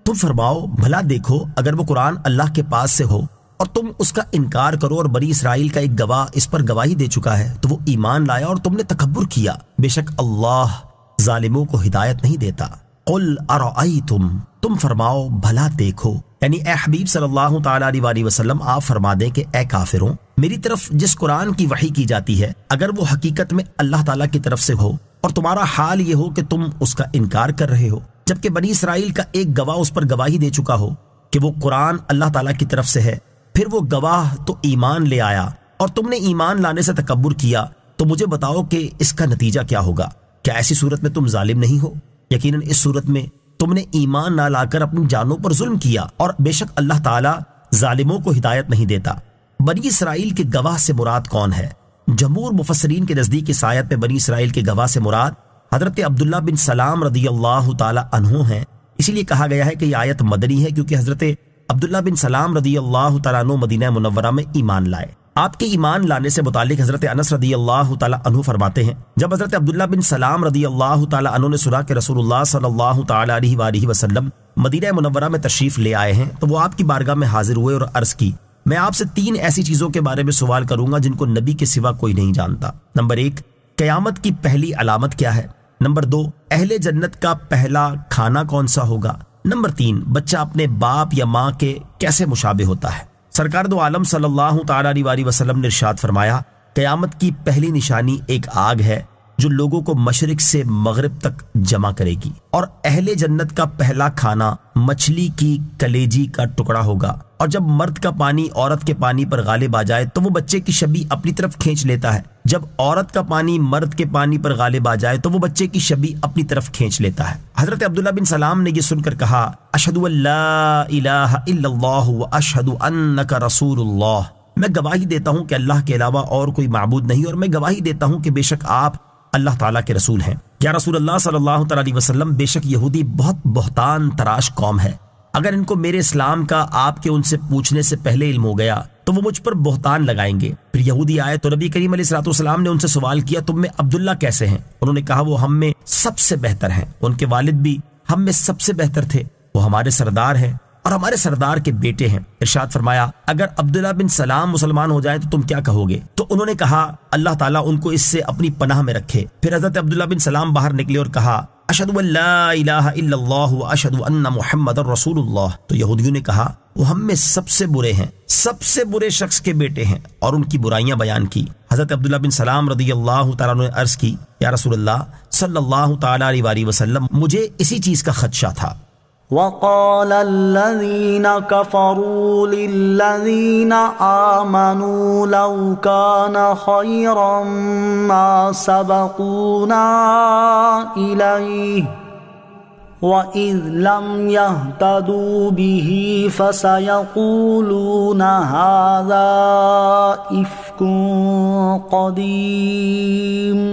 تم فرماؤ بھلا دیکھو اگر وہ قرآن اللہ کے پاس سے ہو اور تم اس کا انکار کرو اور بنی اسرائیل کا ایک گواہ اس پر گواہی دے چکا ہے تو وہ ایمان لایا اور تم نے تکبر کیا، بے شک اللہ ظالموں کو ہدایت نہیں دیتا۔ قل ارأیتم، تم فرماؤ بھلا دیکھو، یعنی اے حبیب صلی اللہ تعالی علیہ وسلم آپ فرما دیں کہ اے کافروں، میری طرف جس قرآن کی وحی کی جاتی ہے اگر وہ حقیقت میں اللہ تعالیٰ کی طرف سے ہو اور تمہارا حال یہ ہو کہ تم اس کا انکار کر رہے ہو، جبکہ بنی اسرائیل کا ایک گواہ اس پر گواہی دے چکا ہو کہ وہ قرآن اللہ تعالیٰ کی طرف سے ہے، پھر وہ گواہ تو ایمان لے آیا اور تم نے ایمان لانے سے تکبر کیا، تو مجھے بتاؤ کہ اس کا نتیجہ کیا ہوگا؟ کیا ایسی صورت میں تم ظالم نہیں ہو؟ یقیناً اس صورت میں تم نے ایمان نہ لا کر اپنی جانوں پر ظلم کیا، اور بے شک اللہ تعالیٰ ظالموں کو ہدایت نہیں دیتا۔ بنی اسرائیل کے گواہ سے مراد کون ہے؟ جمہور مفسرین کے نزدیک اس آیت میں بنی اسرائیل کے گواہ سے مراد حضرت عبداللہ بن سلام رضی اللہ تعالی عنہ ہیں۔ اسی لیے کہا گیا ہے کہ یہ آیت مدنی ہے کیونکہ حضرت عبداللہ بن سلام رضی اللہ تعالیٰ عنہ مدینہ منورہ میں ایمان لائے۔ آپ کے ایمان لانے سے متعلق حضرت انس رضی اللہ تعالیٰ عنہ فرماتے ہیں جب حضرت عبداللہ بن سلام رضی اللہ تعالیٰ عنہ نے سنا کہ رسول اللہ صلی اللہ تعالیٰ علیہ وآلہ وسلم مدینہ منورہ میں تشریف لے آئے ہیں تو وہ آپ کی بارگاہ میں حاضر ہوئے اور عرض کی، میں آپ سے 3 ایسی چیزوں کے بارے میں سوال کروں گا جن کو نبی کے سوا کوئی نہیں جانتا۔ نمبر 1، قیامت کی پہلی علامت کیا ہے؟ نمبر 2، اہل جنت کا پہلا کھانا کون سا ہوگا؟ نمبر 3، بچہ اپنے باپ یا ماں کے کیسے مشابہ ہوتا ہے؟ سرکار دو عالم صلی اللہ تعالی علیہ وسلم نے ارشاد فرمایا، قیامت کی پہلی نشانی ایک آگ ہے جو لوگوں کو مشرق سے مغرب تک جمع کرے گی، اور اہل جنت کا پہلا کھانا مچھلی کی کلیجی کا ٹکڑا ہوگا، اور جب مرد کا پانی عورت کے پانی پر غالب آ جائے تو وہ بچے کی شبیہ اپنی طرف کھینچ لیتا ہے، جب عورت کا پانی مرد کے پانی پر غالب آ جائے تو وہ بچے کی شبیہ اپنی طرف کھینچ لیتا ہے۔ حضرت عبداللہ بن سلام نے یہ سن کر کہا، اشہد ان لا الہ الا اللہ واشہد انک رسول اللہ، میں گواہی دیتا ہوں کہ اللہ کے علاوہ اور کوئی معبود نہیں، اور میں گواہی دیتا ہوں کہ بے شک آپ اللہ تعالیٰ کے رسول ہیں۔ یا رسول اللہ صلی اللہ تعالیٰ علیہ وسلم، بے شک یہودی بہت بہتان تراش قوم ہے، اگر ان کو میرے اسلام کا آپ کے ان سے پوچھنے سے پہلے علم ہو گیا تو وہ مجھ پر بہتان لگائیں گے۔ پھر یہودی آئے تو نبی کریم علیہ الصلوۃ والسلام نے ان سے سوال کیا، تم میں عبداللہ کیسے ہیں؟ انہوں نے کہا وہ ہم میں سب سے بہتر ہیں، ان کے والد بھی ہم میں سب سے بہتر تھے، وہ ہمارے سردار ہیں اور ہمارے سردار کے بیٹے ہیں۔ ارشاد فرمایا اگر عبداللہ بن سلام مسلمان ہو جائیں تو تم کیا کہو گے؟ تو انہوں نے کہا اللہ تعالیٰ ان کو اس سے اپنی پناہ میں رکھے۔ پھر حضرت عبداللہ بن سلام باہر نکلے اور کہا اشہد ان لا الہ الا اللہ واشہد ان محمد رسول اللہ۔ تو یہودیوں نے کہا وہ ہم میں سب سے برے ہیں، سب سے برے شخص کے بیٹے ہیں، اور ان کی برائیاں بیان کی۔ حضرت عبداللہ بن سلام رضی اللہ تعالیٰ عنہ نے عرض کی یا رسول اللہ صلی اللہ تعالیٰ علیہ وآلہ وسلم، مجھے اسی چیز کا خدشہ تھا۔ وقال الذين كفروا للذين آمنوا لو كان خيرا ما سبقونا إليه وإذ لم يهتدوا به فسيقولون هذا إفك قديم۔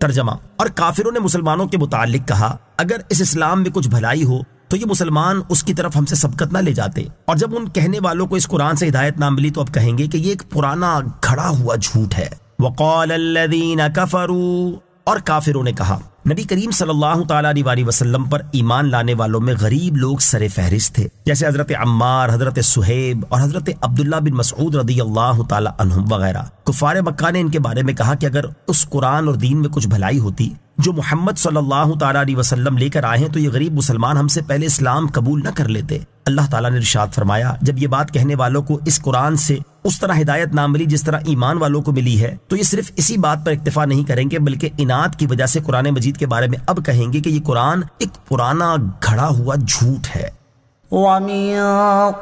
ترجمہ، اور کافروں نے مسلمانوں کے متعلق کہا اگر اس اسلام میں کچھ بھلائی ہو تو یہ مسلمان اس کی طرف ہم سے سبقت نہ لے جاتے، اور جب ان کہنے والوں کو اس قرآن سے ہدایت نہ ملی تو اب کہیں گے کہ یہ ایک پرانا گھڑا ہوا جھوٹ ہے۔ وقال الذین کفروا، اور کافروں نے کہا۔ نبی کریم صلی اللہ تعالیٰ علیہ وآلہ وسلم پر ایمان لانے والوں میں غریب لوگ سر فہرست تھے، جیسے حضرت عمار، حضرت صہیب اور حضرت عبداللہ بن مسعود رضی اللہ تعالیٰ عنہم وغیرہ۔ کفار مکہ نے ان کے بارے میں کہا کہ اگر اس قرآن اور دین میں کچھ بھلائی ہوتی جو محمد صلی اللہ تعالیٰ علیہ وسلم لے کر آئے ہیں تو یہ غریب مسلمان ہم سے پہلے اسلام قبول نہ کر لیتے۔ اللہ تعالیٰ نے ارشاد فرمایا جب یہ بات کہنے والوں کو اس قرآن سے اس طرح ہدایت نہ ملی جس طرح ایمان والوں کو ملی ہے تو یہ صرف اسی بات پر اکتفا نہیں کریں گے بلکہ اناد کی وجہ سے قرآن مجید کے بارے میں اب کہیں گے کہ یہ قرآن ایک پرانا گھڑا ہوا جھوٹ ہے۔ وَمِن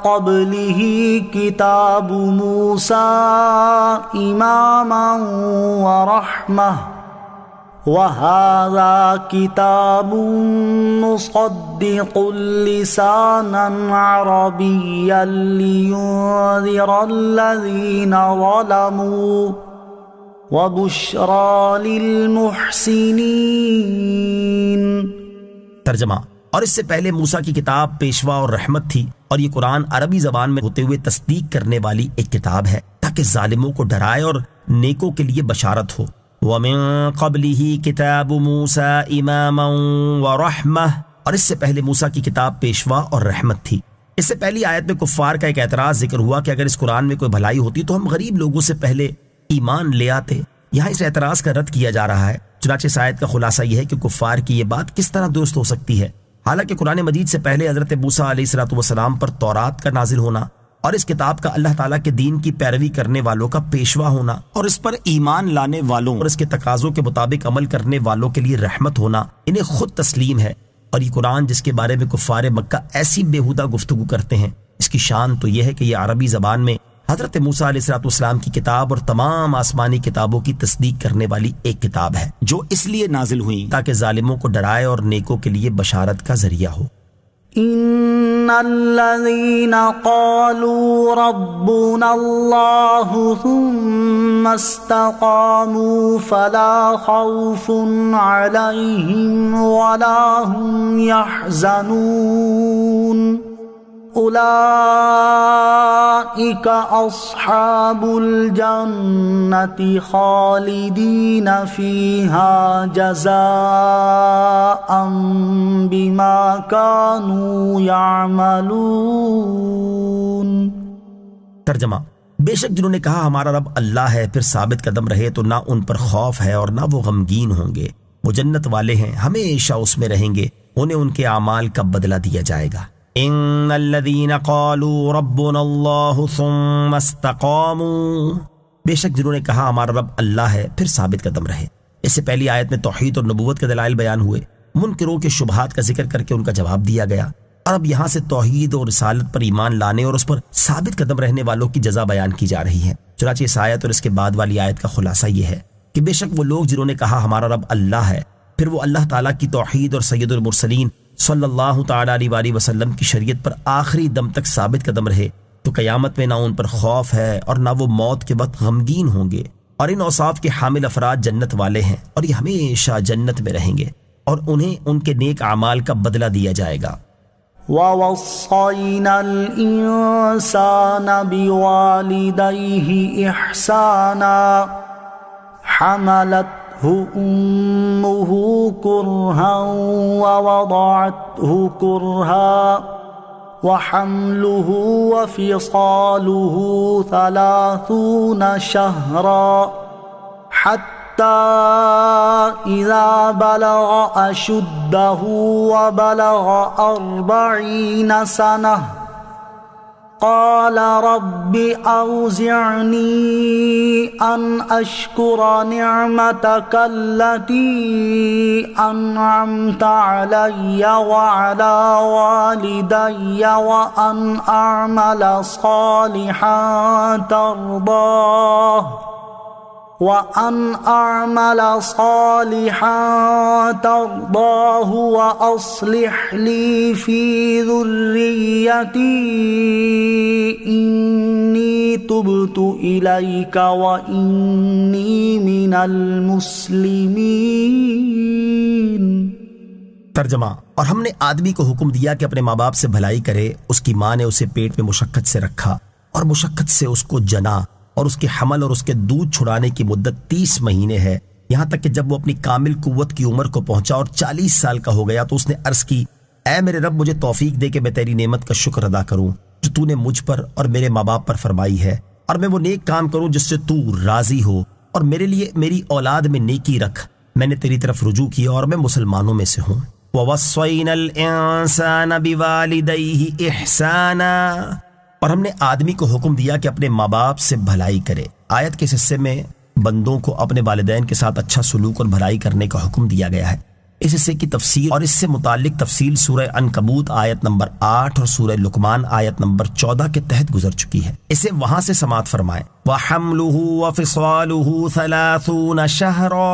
قَبْلِهِ كِتَابُ مُوسَىٰ إِمَامًا وَرَحْمَةً وَهَٰذَا كِتَابٌ مُصَدِّقٌ لِّسَانًا عَرَبِيًّا لِّيُنذِرَ الَّذِينَ ظَلَمُوا وَبُشْرَىٰ لِلْمُحْسِنِينَ۔ ترجمہ، اور اس سے پہلے موسیٰ کی کتاب پیشوا اور رحمت تھی، اور یہ قرآن عربی زبان میں ہوتے ہوئے تصدیق کرنے والی ایک کتاب ہے تاکہ ظالموں کو ڈرائے اور نیکوں کے لیے بشارت ہو۔ وَمِن قَبْلِهِ كِتَابُ مُوسَىٰ إِمَامًا وَرَحْمَةً، اور اس سے پہلے موسیٰ کی کتاب پیشوا اور رحمت تھی۔ اس سے پہلی آیت میں کفار کا ایک اعتراض ذکر ہوا کہ اگر اس قرآن میں کوئی بھلائی ہوتی تو ہم غریب لوگوں سے پہلے ایمان لے آتے۔ یہاں اس اعتراض کا رد کیا جا رہا ہے۔ چنانچہ اس آیت کا خلاصہ یہ ہے کہ کفار کی یہ بات کس طرح درست ہو سکتی ہے، حالانکہ قرآن مجید سے پہلے حضرت موسیٰ علیہ الصلوۃ والسلام پر تورات کا نازل ہونا اور اس کتاب کا اللہ تعالیٰ کے دین کی پیروی کرنے والوں کا پیشوا ہونا اور اس پر ایمان لانے والوں اور اس کے تقاضوں کے مطابق عمل کرنے والوں کے لیے رحمت ہونا انہیں خود تسلیم ہے۔ اور یہ قرآن جس کے بارے میں کفار مکہ ایسی بیہودہ گفتگو کرتے ہیں، اس کی شان تو یہ ہے کہ یہ عربی زبان میں حضرت موسیٰ علیہ الصلوۃ والسلام کی کتاب اور تمام آسمانی کتابوں کی تصدیق کرنے والی ایک کتاب ہے جو اس لیے نازل ہوئی تاکہ ظالموں کو ڈرائے اور نیکوں کے لیے بشارت کا ذریعہ ہو۔ ان الذين قالوا ربنا الله ثم استقاموا فلا خوف عليهم ولا هم يحزنون اولئك اصحاب الجنة خالدين فيها جزاء بما كانوا يعملون۔ ترجمہ، بے شک جنہوں نے کہا ہمارا رب اللہ ہے پھر ثابت قدم رہے تو نہ ان پر خوف ہے اور نہ وہ غمگین ہوں گے، وہ جنت والے ہیں ہمیشہ اس میں رہیں گے، انہیں ان کے اعمال کا بدلہ دیا جائے گا۔ ان الذين قالوا ربنا الله ثم استقاموا، بے شک جنہوں نے کہا ہمارا رب اللہ ہے پھر ثابت قدم رہے۔ اس سے پہلی آیت میں توحید اور نبوت کے دلائل بیان ہوئے، منکروں کے شبہات کا ذکر کر کے ان کا جواب دیا گیا، اور اب یہاں سے توحید اور رسالت پر ایمان لانے اور اس پر ثابت قدم رہنے والوں کی جزا بیان کی جا رہی ہے۔ چنانچہ اس آیت اور اس کے بعد والی آیت کا خلاصہ یہ ہے کہ بے شک وہ لوگ جنہوں نے کہا ہمارا رب اللہ ہے پھر وہ اللہ تعالیٰ کی توحید اور سید المرسلین صلی اللہ تعالیٰ علیہ وآلہ وسلم کی شریعت پر آخری دم تک ثابت قدم رہے تو قیامت میں نہ ان پر خوف ہے اور نہ وہ موت کے وقت غمگین ہوں گے، اور ان اوصاف کے حامل افراد جنت والے ہیں اور یہ ہمیشہ جنت میں رہیں گے اور انہیں ان کے نیک اعمال کا بدلہ دیا جائے گا۔ وَوَصَّيْنَا الْإِنسَانَ بِوَالِدَيْهِ إِحْسَانًا حَمَلَتْهُ أُمُّهُ كُرْهًا وَوَضَعَتْهُ كُرْهًا وَحَمْلُهُ وَفِصَالُهُ 30 شهرا حتى إذا بلغ أشده وبلغ 40 سنة قال رب أوزعني أن أشكر نعمتك التي أنعمت علي وعلى والدي وأن أعمل صالحا ترضاه وأصلح لي في ذريتي إني تبت إليك وإني من المسلمين۔ ترجمہ، اور ہم نے آدمی کو حکم دیا کہ اپنے ماں باپ سے بھلائی کرے۔ اس کی ماں نے اسے پیٹ میں مشقت سے رکھا اور مشقت سے اس کو جنا، اور اس کے حمل اور اس کے دودھ چھڑانے کی مدت 30 مہینے ہے، یہاں تک کہ جب وہ اپنی کامل قوت کی عمر کو پہنچا اور 40 سال کا ہو گیا تو اس نے عرض کی، اے میرے رب، مجھے توفیق دے کہ میں تیری نعمت کا شکر ادا کروں جو تو نے مجھ پر اور میرے ماں باپ پر فرمائی ہے، اور میں وہ نیک کام کروں جس سے تو راضی ہو، اور میرے لیے میری اولاد میں نیکی رکھ۔ میں نے تیری طرف رجوع کیا اور میں مسلمانوں میں سے ہوں۔ وَوَصَّيْنَا الْإِنسَانَ بِوَالِدَيْهِ إِحْسَانًا، اور ہم نے آدمی کو حکم دیا کہ اپنے ماں باپ سے بھلائی کرے۔ آیت کے حصے میں بندوں کو اپنے والدین کے ساتھ اچھا سلوک اور بھلائی کرنے کا حکم دیا گیا ہے۔ اس حصے کی تفسیر اور اس سے متعلق تفصیل سورہ عنکبوت آیت نمبر 8 اور سورہ لقمان آیت نمبر 14 کے تحت گزر چکی ہے، اسے وہاں سے سماعت فرمائیں۔ وَحَمْلُهُ وَفِصَالُهُ 30 شهرا،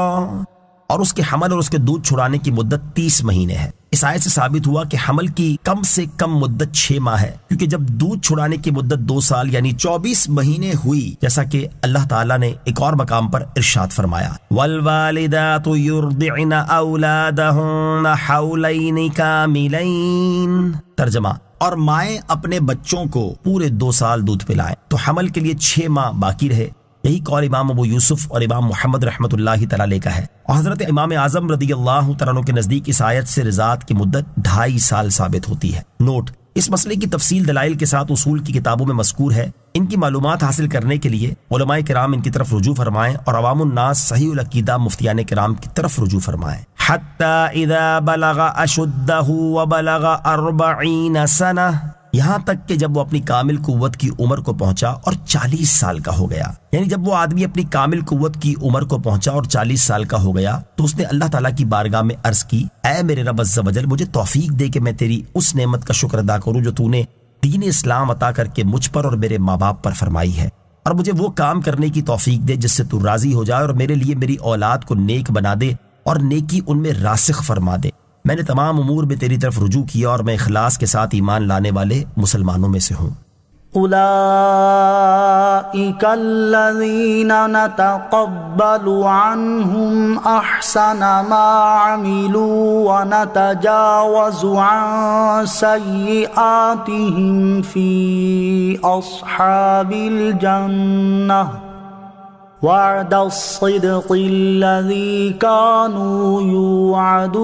اور اس کے حمل اور اس کے دودھ چھڑانے کی مدت 30 مہینے ہے۔ اس آیت سے ثابت ہوا کہ حمل کی کم سے کم مدت 6 ماہ ہے، کیونکہ جب دودھ چھڑانے کی مدت 2 سال یعنی 24 مہینے ہوئی، جیسا کہ اللہ تعالیٰ نے ایک اور مقام پر ارشاد فرمایا، وَالْوَالِدَاتُ يُرْضِعْنَ أَوْلَادَهُنَّ حَوْلَيْنِ كَامِلَيْنِ۔ ترجمہ، اور مائیں اپنے بچوں کو پورے 2 سال دودھ پلائیں تو حمل کے لیے 6 ماہ باقی رہے۔ یہی قول امام ابو یوسف اور امام محمد رحمۃ اللہ تعالیٰ علیہ کا ہے، اور حضرت امام اعظم رضی اللہ تعالیٰ عنہ کے نزدیک اس آیت سے رضاعت کی مدت 2.5 سال ثابت ہوتی ہے۔ نوٹ، اس مسئلے کی تفصیل دلائل کے ساتھ اصول کی کتابوں میں مذکور ہے، ان کی معلومات حاصل کرنے کے لیے علماء کرام ان کی طرف رجوع فرمائیں اور عوام الناس صحیح العقیدہ مفتیان کرام کی طرف رجوع فرمائیں۔ حتی اذا بلغ اشدہ وبلغ 40 سنہ، یہاں تک کہ جب وہ اپنی کامل قوت کی عمر کو پہنچا اور 40 سال کا ہو گیا، یعنی جب وہ آدمی اپنی کامل قوت کی عمر کو پہنچا اور 40 سال کا ہو گیا تو اس نے اللہ تعالیٰ کی بارگاہ میں عرض کی، اے میرے رب عز و جل، مجھے توفیق دے کہ میں تیری اس نعمت کا شکر ادا کروں جو تو نے دین اسلام عطا کر کے مجھ پر اور میرے ماں باپ پر فرمائی ہے، اور مجھے وہ کام کرنے کی توفیق دے جس سے تو راضی ہو جائے، اور میرے لیے میری اولاد کو نیک بنا دے اور نیکی ان میں راسخ فرما دے۔ میں نے تمام امور میں تیری طرف رجوع کیا اور میں اخلاص کے ساتھ ایمان لانے والے مسلمانوں میں سے ہوں۔ أولئك الذين نتقبل عنهم أحسن ما عملوا ونتجاوز عن سيئاتهم في أصحاب الجنة وعد الصدق الذي كانوا يوعدون۔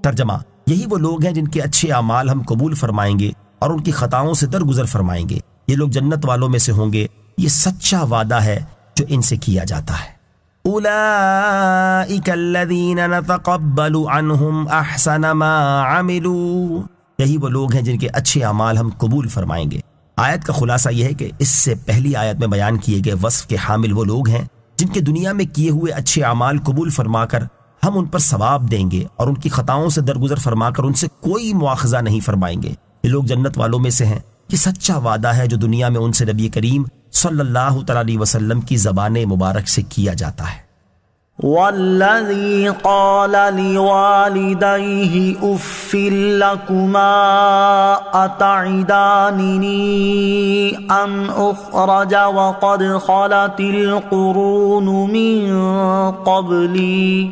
ترجمہ، یہی وہ لوگ ہیں جن کے اچھے اعمال ہم قبول فرمائیں گے اور ان کی خطاؤں سے درگزر فرمائیں گے، یہ لوگ جنت والوں میں سے ہوں گے، یہ سچا وعدہ ہے جو ان سے کیا جاتا ہے۔ اولئک الذین نتقبل عنہم احسن ما عملوا، یہی وہ لوگ ہیں جن کے اچھے اعمال ہم قبول فرمائیں گے۔ آیت کا خلاصہ یہ ہے کہ اس سے پہلی آیت میں بیان کیے گئے وصف کے حامل وہ لوگ ہیں جن کے دنیا میں کیے ہوئے اچھے اعمال قبول فرما کر ہم ان پر ثواب دیں گے اور ان کی خطاؤں سے درگزر فرما کر ان سے کوئی مواخذہ نہیں فرمائیں گے، یہ لوگ جنت والوں میں سے ہیں۔ یہ سچا وعدہ ہے جو دنیا میں ان سے نبی کریم صلی اللہ تعالی علیہ وسلم کی زبان مبارک سے کیا جاتا ہے۔ والذي قال لوالديه اف لكما اتعدانني ان اخرج وقد خلت القرون من قبلي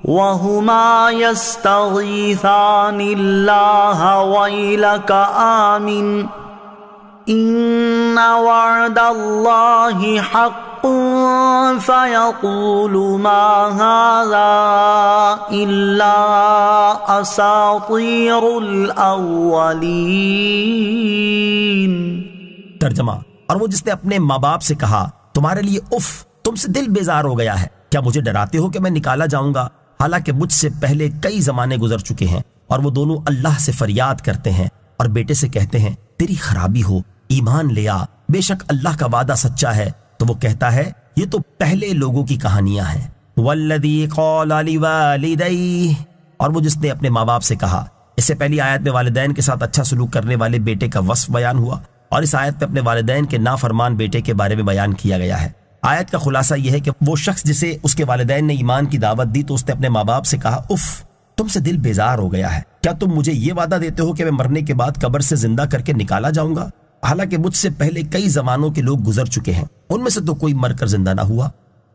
وهما يستغيثان الله ويلك آمن إن وعد الله حق فيقول ما هذا إلا أساطير الأولين۔ ترجمہ، اور وہ جس نے اپنے ماں باپ سے کہا تمہارے لیے اف، تم سے دل بیزار ہو گیا ہے، کیا مجھے ڈراتے ہو کہ میں نکالا جاؤں گا، حالانکہ مجھ سے پہلے کئی زمانے گزر چکے ہیں۔ اور وہ دونوں اللہ سے فریاد کرتے ہیں اور بیٹے سے کہتے ہیں تیری خرابی ہو، ایمان لے آ، بے شک اللہ کا وعدہ سچا ہے۔ تو وہ کہتا ہے یہ تو پہلے لوگوں کی کہانیاں ہیں۔ والذی قال لوالدیہ، اور وہ جس نے اپنے ماں باپ سے کہا۔ اس سے پہلی آیت میں والدین کے ساتھ اچھا سلوک کرنے والے بیٹے کا وصف بیان ہوا، اور اس آیت میں اپنے والدین کے نافرمان بیٹے کے بارے میں بیان کیا گیا ہے۔ آیت کا خلاصہ یہ ہے کہ وہ شخص جسے اس کے والدین نے ایمان کی دعوت دی تو اس نے اپنے ماں باپ سے کہا اف، تم سے دل بیزار ہو گیا ہے، کیا تم مجھے یہ وعدہ دیتے ہو کہ میں مرنے کے بعد قبر سے زندہ کر کے نکالا جاؤں گا، حالانکہ مجھ سے پہلے کئی زمانوں کے لوگ گزر چکے ہیں، ان میں سے تو کوئی مر کر زندہ نہ ہوا۔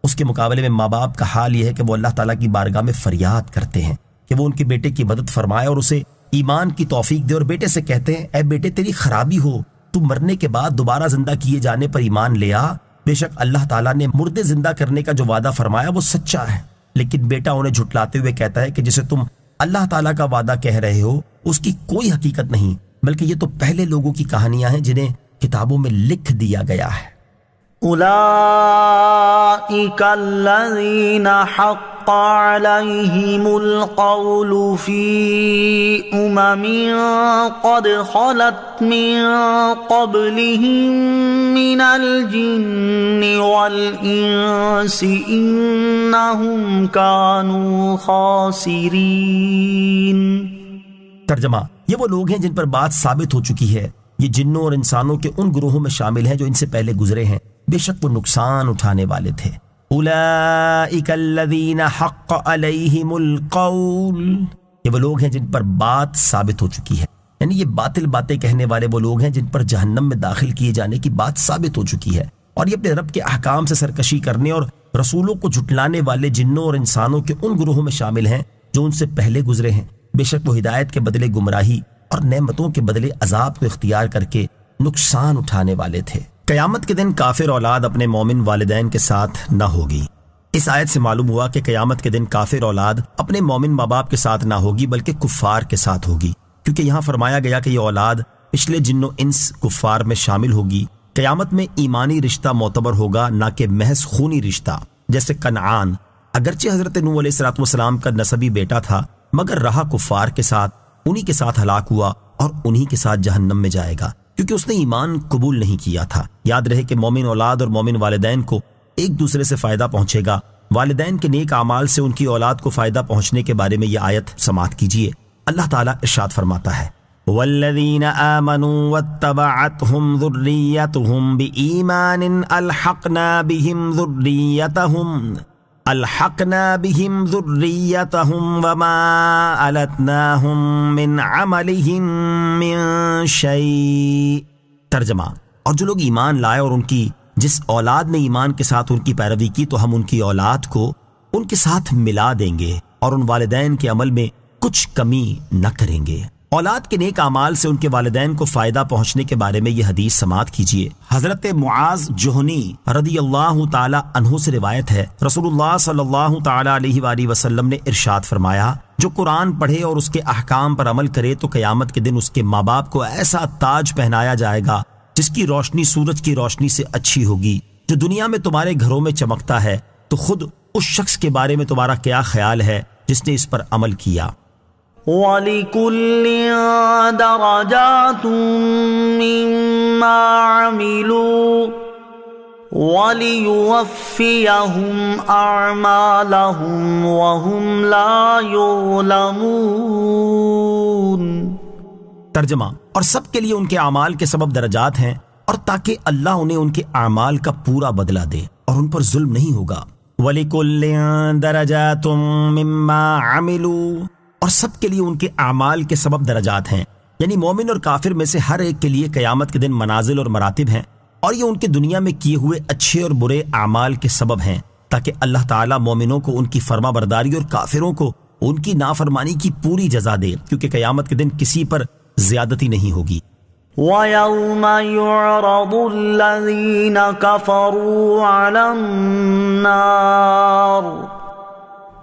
اس کے مقابلے میں ماں باپ کا حال یہ ہے کہ وہ اللہ تعالیٰ کی بارگاہ میں فریاد کرتے ہیں کہ وہ ان کے بیٹے کی مدد فرمائے اور اسے ایمان کی توفیق دے، اور بیٹے سے کہتے ہیں اے بیٹے تیری خرابی ہو، تو مرنے کے بعد دوبارہ زندہ کیے جانے پر ایمان لے آ، بے شک اللہ تعالیٰ نے مردے زندہ کرنے کا جو وعدہ فرمایا وہ سچا ہے۔ لیکن بیٹا انہیں جھٹلاتے ہوئے کہتا ہے کہ جسے تم اللہ تعالیٰ کا وعدہ کہہ رہے ہو اس کی کوئی حقیقت نہیں، بلکہ یہ تو پہلے لوگوں کی کہانیاں ہیں جنہیں کتابوں میں لکھ دیا گیا ہے۔ اولئک الذین حق علیہم القول فی امم قد خلت من قبلہم من الجن والانس انہم کانوا خاسرین۔ ترجمہ، یہ وہ لوگ ہیں جن پر بات ثابت ہو چکی ہے، یہ جنوں اور انسانوں کے ان گروہوں میں شامل ہیں جو ان سے پہلے گزرے ہیں، بے شک وہ نقصان اٹھانے والے تھے۔ اولئک الذین حق علیہم القول، یہ وہ لوگ ہیں جن پر بات ثابت ہو چکی ہے، یعنی یہ باطل باتیں کہنے والے وہ لوگ ہیں جن پر جہنم میں داخل کیے جانے کی بات ثابت ہو چکی ہے، اور یہ اپنے رب کے احکام سے سرکشی کرنے اور رسولوں کو جھٹلانے والے جنوں اور انسانوں کے ان گروہوں میں شامل ہیں جو ان سے پہلے گزرے ہیں، بے شک وہ ہدایت کے بدلے گمراہی اور نعمتوں کے بدلے عذاب کو اختیار کر کے نقصان اٹھانے والے تھے۔ قیامت کے دن کافر اولاد اپنے مومن والدین کے ساتھ نہ ہوگی۔ اس آیت سے معلوم ہوا کہ قیامت کے دن کافر اولاد اپنے مومن ماں باپ کے ساتھ نہ ہوگی بلکہ کفار کے ساتھ ہوگی، کیونکہ یہاں فرمایا گیا کہ یہ اولاد پچھلے جن و انس کفار میں شامل ہوگی۔ قیامت میں ایمانی رشتہ معتبر ہوگا، نہ کہ محض خونی رشتہ، جیسے کنعان اگرچہ حضرت نوح علیہ السلام کا نسبی بیٹا تھا مگر رہا کفار کے ساتھ، انہی کے ساتھ ہلاک ہوا اور انہی کے ساتھ جہنم میں جائے گا، کیونکہ اس نے ایمان قبول نہیں کیا تھا۔ یاد رہے کہ مومن اولاد اور مومن والدین کو ایک دوسرے سے فائدہ پہنچے گا۔ والدین کے نیک اعمال سے ان کی اولاد کو فائدہ پہنچنے کے بارے میں یہ آیت سماعت کیجیے۔ اللہ تعالیٰ ارشاد فرماتا ہے والذین آمنوا واتبعتهم ذریتهم بإیمان الحقنا بهم ذریتهم وما ألتناهم من عملهم من شيء۔ ترجمہ، اور جو لوگ ایمان لائے اور ان کی جس اولاد نے ایمان کے ساتھ ان کی پیروی کی تو ہم ان کی اولاد کو ان کے ساتھ ملا دیں گے اور ان والدین کے عمل میں کچھ کمی نہ کریں گے۔ اولاد کے نیک اعمال سے ان کے والدین کو فائدہ پہنچنے کے بارے میں یہ حدیث سماعت کیجیے۔ حضرت معاذ جہنی رضی اللہ تعالی عنہ سے روایت ہے، رسول اللہ صلی اللہ تعالی علیہ وآلہ وسلم نے ارشاد فرمایا، جو قرآن پڑھے اور اس کے احکام پر عمل کرے تو قیامت کے دن اس کے ماں باپ کو ایسا تاج پہنایا جائے گا جس کی روشنی سورج کی روشنی سے اچھی ہوگی۔ جو دنیا میں تمہارے گھروں میں چمکتا ہے تو خود اس شخص کے بارے میں تمہارا کیا خیال ہے جس نے اس پر عمل کیا؟ وَلِكُلٍّ دَرَجَاتٌ مِّمَّا عَمِلُوا وَلِيُوَفِّيَهُمْ أَعْمَالَهُمْ وَهُمْ لَا يُظْلَمُونَ۔ ترجمہ، اور سب کے لیے ان کے اعمال کے سبب درجات ہیں، اور تاکہ اللہ انہیں ان کے اعمال کا پورا بدلہ دے اور ان پر ظلم نہیں ہوگا۔ وَلِكُلٍّ دَرَجَاتٌ مِّمَّا عَمِلُوا، اور سب کے لیے ان کے اعمال کے سبب درجات ہیں، یعنی مومن اور کافر میں سے ہر ایک کے لیے قیامت کے دن منازل اور مراتب ہیں، اور یہ ان کے دنیا میں کیے ہوئے اچھے اور برے اعمال کے سبب ہیں، تاکہ اللہ تعالیٰ مومنوں کو ان کی فرما برداری اور کافروں کو ان کی نافرمانی کی پوری جزا دے، کیونکہ قیامت کے دن کسی پر زیادتی نہیں ہوگی۔ وَيَوْمَ يُعْرَضُ الَّذِينَ كَفَرُوا عَلَى النَّارِ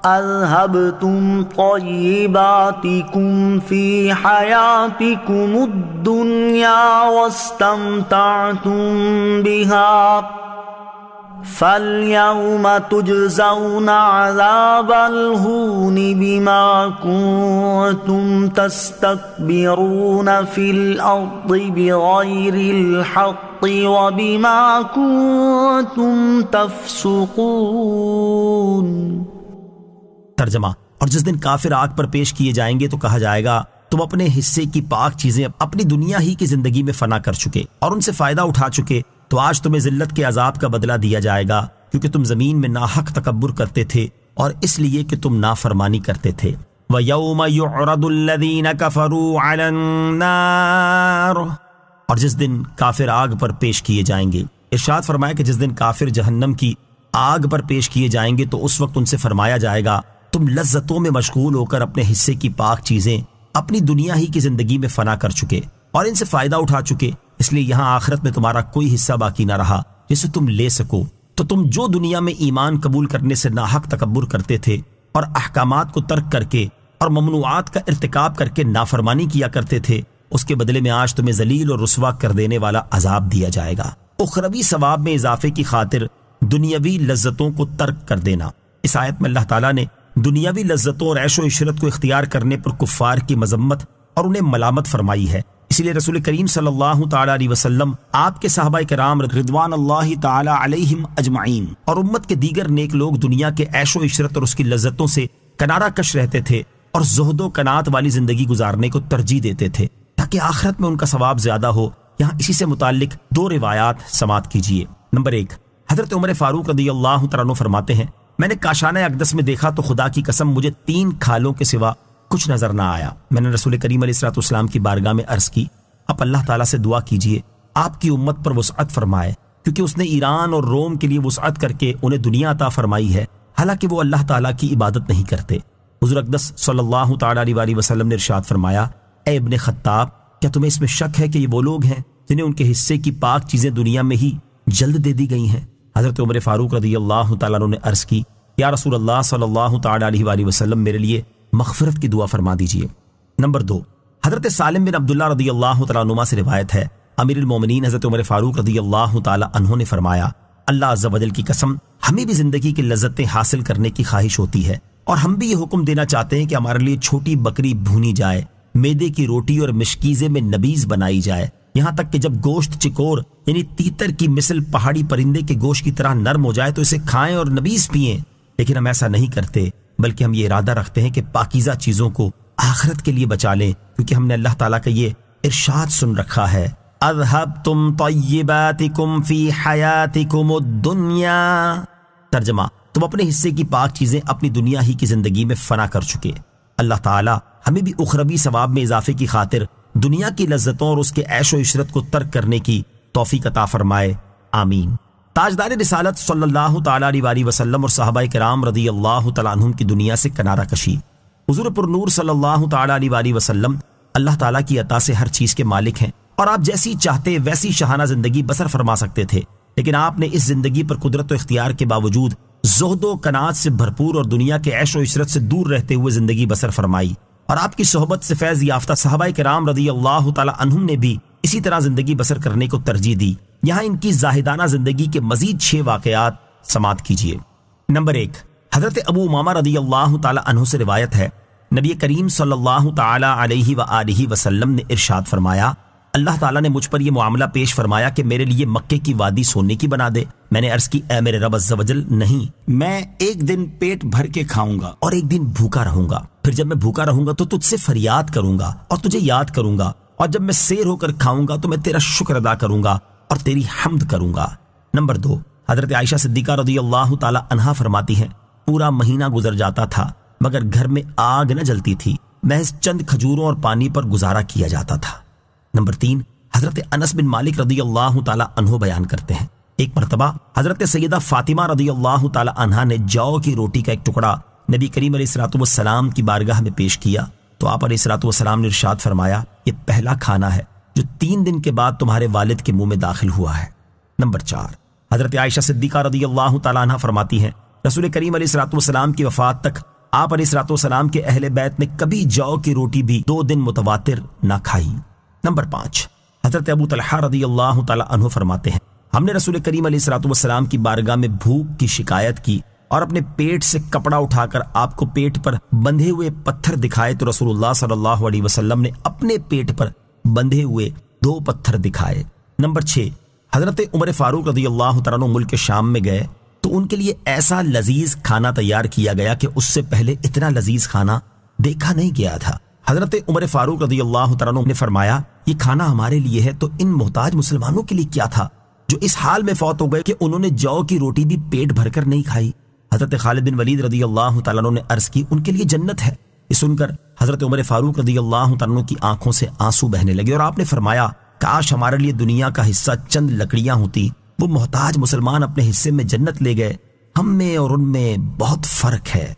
أَذْهَبْتُمْ طَيِّبَاتِكُمْ فِي حَيَاتِكُمُ الدُّنْيَا وَاسْتَمْتَعْتُمْ بِهَا فَالْيَوْمَ تُجْزَوْنَ عَذَابَ الْهُونِ بِمَا كُنتُمْ تَسْتَكْبِرُونَ فِي الْأَرْضِ بِغَيْرِ الْحَقِّ وَبِمَا كُنتُمْ تَفْسُقُونَ۔ ترجمہ: اور جس دن کافر آگ پر پیش کیے جائیں گے تو کہا جائے گا تم اپنے حصے کی پاک چیزیں اپنی دنیا ہی کی زندگی میں فنا کر چکے اور ان سے فائدہ اٹھا چکے، تو آج تمہیں ذلت کے عذاب کا بدلہ دیا جائے گا، کیونکہ تم زمین میں ناحق تکبر کرتے تھے اور اس لیے کہ تم نافرمانی کرتے تھے۔ وَيَوْمَ يُعْرَضُ الَّذِينَ كَفَرُوا عَلَى النَّارِ، اور جس دن کافر آگ پر پیش کیے جائیں گے۔ ارشاد فرمایا کہ جس دن کافر جہنم کی آگ پر پیش کیے جائیں گے تو اس وقت ان سے فرمایا جائے گا تم لذتوں میں مشغول ہو کر اپنے حصے کی پاک چیزیں اپنی دنیا ہی کی زندگی میں فنا کر چکے اور ان سے فائدہ اٹھا چکے، اس لیے یہاں آخرت میں تمہارا کوئی حصہ باقی نہ رہا جسے تم لے سکو۔ تو تم جو دنیا میں ایمان قبول کرنے سے ناحق تکبر کرتے تھے اور احکامات کو ترک کر کے اور ممنوعات کا ارتکاب کر کے نافرمانی کیا کرتے تھے، اس کے بدلے میں آج تمہیں ذلیل اور رسوا کر دینے والا عذاب دیا جائے گا۔ اخروی ثواب میں اضافے کی خاطر دنیاوی لذتوں کو ترک کر دینا۔ اس آیت میں اللہ تعالیٰ نے دنیاوی لذتوں اور عیش و عشرت کو اختیار کرنے پر کفار کی مذمت اور انہیں ملامت فرمائی ہے، اسی لیے رسول کریم صلی اللہ تعالی علیہ وسلم، آپ کے صحابہ کرام رضوان اللہ تعالی علیہم اجمعین اور امت کے دیگر نیک لوگ دنیا کے عیش و عشرت اور اس کی لذتوں سے کنارہ کش رہتے تھے اور زہد و قناعت والی زندگی گزارنے کو ترجیح دیتے تھے تاکہ آخرت میں ان کا ثواب زیادہ ہو۔ یہاں اسی سے متعلق دو روایات سماعت کیجیے۔ نمبر 1، حضرت عمر فاروق رضی اللہ تعالیٰ عنہ فرماتے ہیں میں نے کاشانہ اقدس میں دیکھا تو خدا کی قسم مجھے 3 کھالوں کے سوا کچھ نظر نہ آیا۔ میں نے رسول کریم علیہ الصلوۃ والسلام کی بارگاہ میں عرض کی آپ اللہ تعالیٰ سے دعا کیجئے آپ کی امت پر وسعت فرمائے، کیونکہ اس نے ایران اور روم کے لیے وسعت کر کے انہیں دنیا عطا فرمائی ہے، حالانکہ وہ اللہ تعالیٰ کی عبادت نہیں کرتے۔ حضور اقدس صلی اللہ تعالیٰ علیہ وسلم نے ارشاد فرمایا اے ابن خطاب، کیا تمہیں اس میں شک ہے کہ یہ وہ لوگ ہیں جنہیں ان کے حصے کی پاک چیزیں دنیا میں ہی جلد دے دی گئی ہیں؟ حضرت عمر فاروق رضی اللہ تعالیٰ عنہ نے عرض کی یا رسول اللہ صلی اللہ تعالیٰ علیہ وسلم میرے لیے مغفرت کی دعا فرما دیجئے۔ نمبر 2، حضرت سالم بن عبداللہ رضی اللہ تعالیٰ عنہ سے روایت ہے امیر المومنین حضرت عمر فاروق رضی اللہ تعالیٰ عنہ نے فرمایا اللہ عز و جل کی قسم ہمیں بھی زندگی کی لذتیں حاصل کرنے کی خواہش ہوتی ہے اور ہم بھی یہ حکم دینا چاہتے ہیں کہ ہمارے لیے چھوٹی بکری بھونی جائے، میدے کی روٹی اور مشکیزے میں نبیز بنائی جائے، یہاں تک کہ جب گوشت چکور یعنی تیتر کی مثل پہاڑی پرندے کے گوشت کی طرح نرم ہو جائے تو اسے کھائیں اور نبیز پئیں، لیکن ہم ایسا نہیں کرتے بلکہ ہم یہ ارادہ رکھتے ہیں کہ پاکیزہ چیزوں کو آخرت کے لیے بچا لیں، کیونکہ ہم نے اللہ تعالیٰ کا یہ ارشاد سن رکھا ہے اذهبتم طیباتکم فی حیاتکم الدنیا۔ ترجمہ: تم اپنے حصے کی پاک چیزیں اپنی دنیا ہی کی زندگی میں فنا کر چکے۔ اللہ تعالیٰ ہمیں بھی اخروی ثواب میں اضافے کی خاطر دنیا کی لذتوں اور اس کے عیش و عشرت کو ترک کرنے کی توفیق عطا فرمائے، آمین۔ تاجدار رسالت صلی اللہ تعالیٰ علیہ وسلم اور صحابہ کرام رضی اللہ تعالیٰ عنہم کی دنیا سے کنارہ کشی۔ حضور پر نور صلی اللہ تعالیٰ علیہ وسلم اللہ تعالیٰ کی عطا سے ہر چیز کے مالک ہیں اور آپ جیسی چاہتے ویسی شاہانہ زندگی بسر فرما سکتے تھے، لیکن آپ نے اس زندگی پر قدرت و اختیار کے باوجود زہد و قناعت سے بھرپور اور دنیا کے عیش و عشرت سے دور رہتے ہوئے زندگی بسر فرمائی، اور آپ کی صحبت سے فیض یافتہ صحابہ کرام رضی اللہ تعالیٰ عنہم نے بھی اسی طرح زندگی بسر کرنے کو ترجیح دی۔ یہاں ان کی زاہدانہ زندگی کے مزید 6 واقعات سماعت کیجیے۔ نمبر 1، حضرت ابو امامہ رضی اللہ تعالیٰ عنہ سے روایت ہے نبی کریم صلی اللہ تعالیٰ علیہ وآلہ وسلم نے ارشاد فرمایا اللہ تعالیٰ نے مجھ پر یہ معاملہ پیش فرمایا کہ میرے لیے مکے کی وادی سونے کی بنا دے۔ میں نے عرض کی اے میرے رب عز و جل، نہیں، میں ایک دن پیٹ بھر کے کھاؤں گا اور ایک دن بھوکا رہوں گا، پھر جب میں بھوکا رہوں گا تو تجھ سے فریاد کروں گا اور تجھے یاد کروں گا، اور جب میں سیر ہو کر کھاؤں گا تو میں تیرا شکر ادا کروں گا اور تیری حمد کروں گا۔ نمبر 2، حضرت عائشہ صدیقہ رضی اللہ تعالی عنہا فرماتی ہیں پورا مہینہ گزر جاتا تھا مگر گھر میں آگ نہ جلتی تھی، محض چند کھجوروں اور پانی پر گزارا کیا جاتا تھا۔ نمبر 3، حضرت انس بن مالک رضی اللہ تعالی عنہ بیان کرتے ہیں ایک مرتبہ حضرت سیدہ فاطمہ رضی اللہ تعالی عنہا نے جو کی روٹی کا ایک ٹکڑا نبی کریم علیہ الصلوۃ والسلام کی بارگاہ میں پیش کیا تو آپ علیہ الصلوۃ والسلام نے ارشاد فرمایا یہ پہلا کھانا ہے جو 3 دن کے بعد تمہارے والد کے منہ میں داخل ہوا ہے۔ نمبر 4، حضرت عائشہ صدیقہ رضی اللہ تعالی عنہا فرماتی ہیں رسول کریم علیہ الصلوۃ والسلام کی وفات تک آپ علیہ الصلوۃ والسلام کے اہل بیت نے کبھی جو کی روٹی بھی 2 دن متواتر نہ کھائی۔ نمبر 5، حضرت ابو طلحہ رضی اللہ تعالی عنہ فرماتے ہیں ہم نے رسول کریم علیہ الصلوۃ والسلام کی بارگاہ میں بھوک کی شکایت کی اور اپنے پیٹ سے کپڑا اٹھا کر آپ کو پیٹ پر بندھے ہوئے پتھر دکھائے تو رسول اللہ صلی اللہ علیہ وسلم نے اپنے پیٹ پر بندھے ہوئے 2 پتھر دکھائے۔ نمبر 6، حضرت عمر فاروق رضی اللہ تعالیٰ عنہ ملک شام میں گئے تو ان کے لیے ایسا لذیذ کھانا تیار کیا گیا کہ اس سے پہلے اتنا لذیذ کھانا دیکھا نہیں گیا تھا۔ حضرت عمر فاروق رضی اللہ تعالیٰ عنہ نے فرمایا یہ کھانا ہمارے لیے ہے تو ان محتاج مسلمانوں کے لیے کیا تھا جو اس حال میں فوت ہو گئے کہ انہوں نے جو کی روٹی بھی پیٹ بھر کر نہیں کھائی۔ حضرت خالد بن ولید رضی اللہ تعالیٰ عنہ نے عرض کی ان کے لیے جنت ہے۔ یہ سن کر حضرت عمر فاروق رضی اللہ تعالیٰ عنہ کی آنکھوں سے آنسو بہنے لگے اور آپ نے فرمایا کاش ہمارے لیے دنیا کا حصہ چند لکڑیاں ہوتی، وہ محتاج مسلمان اپنے حصے میں جنت لے گئے، ہم میں اور ان میں بہت فرق ہے۔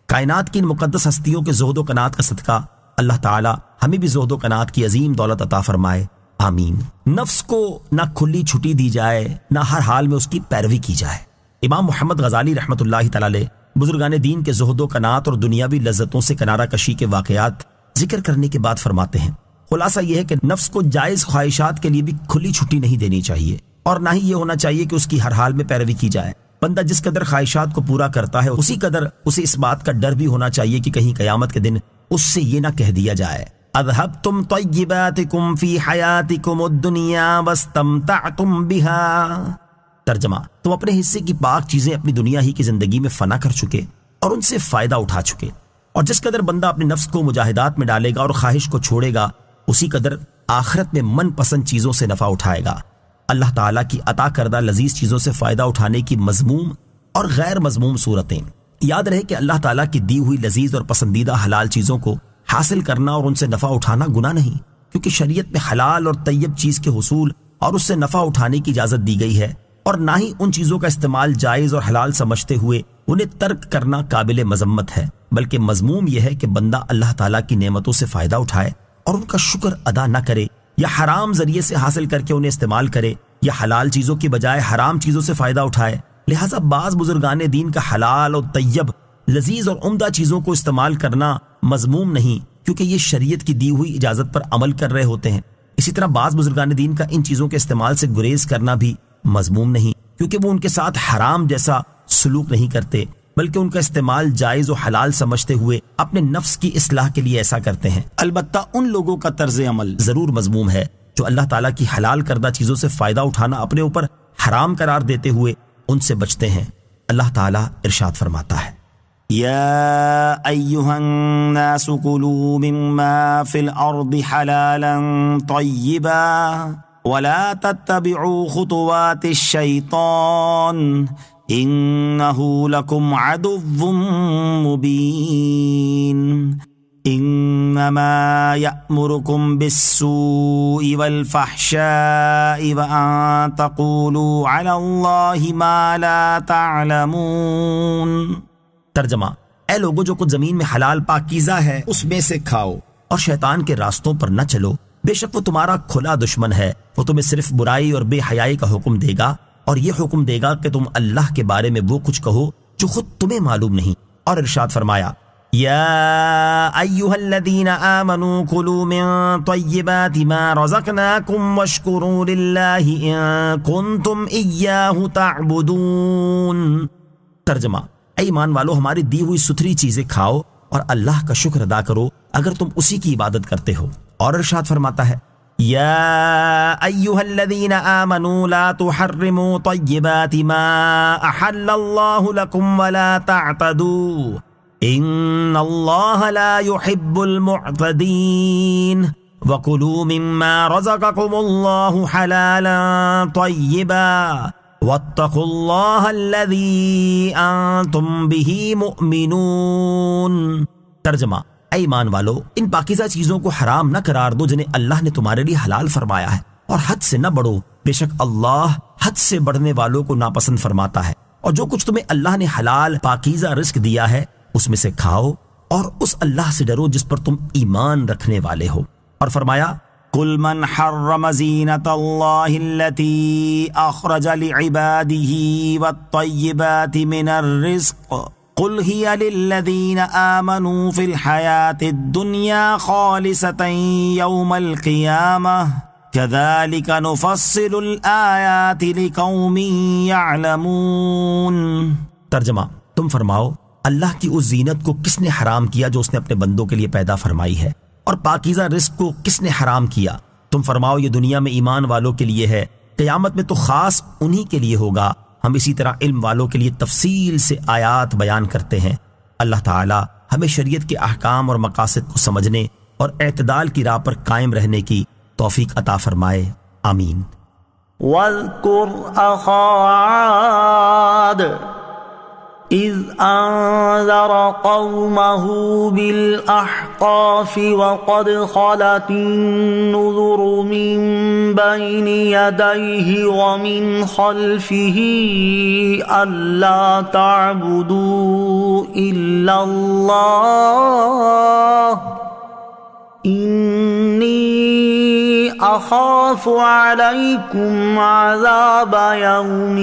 کائنات کی ان مقدس ہستیوں کے زہد و قناعت کا صدقہ اللہ تعالی ہمیں بھی زہد و قناعت کی عظیم دولت عطا فرمائے، آمین۔ نفس کو نہ کھلی چھٹی دی جائے نہ ہر حال میں اس کی پیروی کی جائے۔ امام محمد غزالی رحمۃ اللہ تعالی علیہ بزرگان دین کے زہد و قناعت اور دنیاوی لذتوں سے کنارہ کشی کے واقعات ذکر کرنے کے بعد فرماتے ہیں خلاصہ یہ ہے کہ نفس کو جائز خواہشات کے لیے بھی کھلی چھٹی نہیں دینی چاہیے اور نہ ہی یہ ہونا چاہیے کہ اس کی ہر حال میں پیروی کی جائے۔ بندہ جس قدر خواہشات کو پورا کرتا ہے اسی قدر اسے اس بات کا ڈر بھی ہونا چاہیے کہ کہیں قیامت کے دن اس سے یہ نہ کہہ دیا جائے اذهبتم طیباتکم فی حیاتکم الدنیا واستمتعتم بها۔ ترجمہ، تم اپنے حصے کی پاک چیزیں اپنی دنیا ہی کی زندگی میں فنا کر چکے اور ان سے فائدہ اٹھا چکے، اور جس قدر بندہ اپنے نفس کو مجاہدات میں ڈالے گا اور خواہش کو چھوڑے گا اسی قدر آخرت میں من پسند چیزوں سے نفع اٹھائے گا۔ اللہ تعالیٰ کی عطا کردہ لذیذ چیزوں سے فائدہ اٹھانے کی مذموم اور غیر مذموم صورتیں۔ یاد رہے کہ اللہ تعالیٰ کی دی ہوئی لذیذ اور پسندیدہ حلال چیزوں کو حاصل کرنا اور ان سے نفع اٹھانا گناہ نہیں، کیونکہ شریعت میں حلال اور طیب چیز کے حصول اور اس سے نفع اٹھانے کی اجازت دی گئی ہے، اور نہ ہی ان چیزوں کا استعمال جائز اور حلال سمجھتے ہوئے انہیں ترک کرنا قابل مذمت ہے، بلکہ مذموم یہ ہے کہ بندہ اللہ تعالیٰ کی نعمتوں سے فائدہ اٹھائے اور ان کا شکر ادا نہ کرے، یا حرام ذریعے سے حاصل کر کے انہیں استعمال کرے، یا حلال چیزوں کی بجائے حرام چیزوں سے فائدہ اٹھائے۔ لہٰذا بعض بزرگان دین کا حلال اور طیب لذیذ اور عمدہ چیزوں کو استعمال کرنا مذموم نہیں، کیونکہ یہ شریعت کی دی ہوئی اجازت پر عمل کر رہے ہوتے ہیں۔ اسی طرح بعض بزرگان دین کا ان چیزوں کے استعمال سے گریز کرنا بھی مذموم نہیں، کیونکہ وہ ان کے ساتھ حرام جیسا سلوک نہیں کرتے، بلکہ ان کا استعمال جائز و حلال سمجھتے ہوئے اپنے نفس کی اصلاح کے لیے ایسا کرتے ہیں۔ البتہ ان لوگوں کا طرز عمل ضرور مذموم ہے جو اللہ تعالیٰ کی حلال کردہ چیزوں سے فائدہ اٹھانا اپنے اوپر حرام قرار دیتے ہوئے ان سے بچتے ہیں۔ اللہ تعالیٰ ارشاد فرماتا ہے يا أيها الناس كلوا مما في الأرض حلالا طيبا ولا تتبعوا خطوات الشيطان إنه لكم عدو مبين إنما يأمركم بالسوء والفحشاء وأن تقولوا على الله ما لا تعلمون۔ ترجمہ، اے لوگو جو کچھ زمین میں حلال پاکیزہ ہے اس میں سے کھاؤ اور شیطان کے راستوں پر نہ چلو، بے شک وہ تمہارا کھلا دشمن ہے، وہ تمہیں صرف برائی اور بے حیائی کا حکم دے گا اور یہ حکم دے گا کہ تم اللہ کے بارے میں وہ کچھ کہو جو خود تمہیں معلوم نہیں۔ اور ارشاد فرمایا یا ایھا الذین آمنوا کلوا من طیبات ما رزقناکم واشکروا للہ ان کنتم ایاہ تعبدون۔ ترجمہ، اے ایمان والو ہماری دی ہوئی ستھری چیزیں کھاؤ اور اللہ کا شکر ادا کرو اگر تم اسی کی عبادت کرتے ہو۔ اور ارشاد فرماتا ہے یا ایھا الذین آمنوا لا تحرموا طیبات ما احل اللہ لکم ولا تعتدوا ان اللہ لا يحب المعتدین وکلوا مما رزقکم اللہ حلالا طیبا واتقوا اللہ الذی انتم بہ مؤمنون۔ ترجمہ، اے ایمان والو، ان پاکیزہ چیزوں کو حرام نہ قرار دو جنہیں اللہ نے تمہارے لیے حلال فرمایا ہے، اور حد سے نہ بڑھو، بے شک اللہ حد سے بڑھنے والوں کو ناپسند فرماتا ہے۔ اور جو کچھ تمہیں اللہ نے حلال پاکیزہ رزق دیا ہے اس میں سے کھاؤ، اور اس اللہ سے ڈرو جس پر تم ایمان رکھنے والے ہو۔ اور فرمایا قل من حرم زینت اللہ التي اخرج لعباده والطیبات من الرزق قل هي للذین آمنوا في الحیاة الدنیا خالصة یوم القیامہ کذالک نفصل الآیات لقوم یعلمون۔ ترجمہ، تم فرماؤ اللہ کی اس زینت کو کس نے حرام کیا جو اس نے اپنے بندوں کے لیے پیدا فرمائی ہے، اور پاکیزہ رزق کو کس نے حرام کیا؟ تم فرماؤ یہ دنیا میں ایمان والوں کے لیے ہے، قیامت میں تو خاص انہی کے لیے ہوگا۔ ہم اسی طرح علم والوں کے لیے تفصیل سے آیات بیان کرتے ہیں۔ اللہ تعالی ہمیں شریعت کے احکام اور مقاصد کو سمجھنے اور اعتدال کی راہ پر قائم رہنے کی توفیق عطا فرمائے، آمین۔ وَاذْكُرْ أَخَا عَادٍ إِذْ أَنذَرَ قَوْمَهُ بِالْأَحْقَافِ وَقَدْ خَلَتِ النُّذُرُ مِنْ بَيْنِ يَدَيْهِ وَمِنْ خَلْفِهِ أَلَّا تَعْبُدُوا إِلَّا اللَّهَ إِنِّي أَخَافُ عَلَيْكُمْ عَذَابَ يَوْمٍ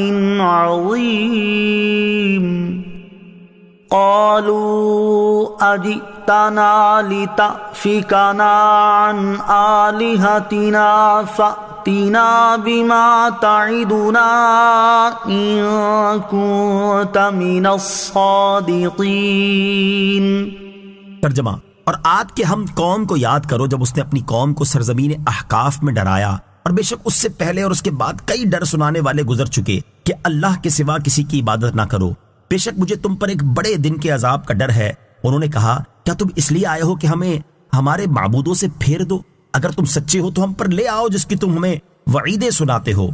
عَظِيمٍ۔ قالوا أجئتنا لتأفكنا عن آلهتنا فأتنا بما تعدنا إن كنت من الصادقين۔ ترجمہ، اور عاد کے ہم قوم کو یاد کرو جب اس نے اپنی قوم کو سرزمین احقاف میں ڈرایا، اور بے شک اس سے پہلے اور اس کے بعد کئی ڈر سنانے والے گزر چکے کہ اللہ کے سوا کسی کی عبادت نہ کرو، بے شک مجھے تم پر ایک بڑے دن کے عذاب کا ڈر ہے۔ انہوں نے کہا کیا تم اس لیے آئے ہو کہ ہمیں ہمارے معبودوں سے پھیر دو؟ اگر تم سچے ہو تو ہم پر لے آؤ جس کی تم ہمیں وعیدیں سناتے ہو۔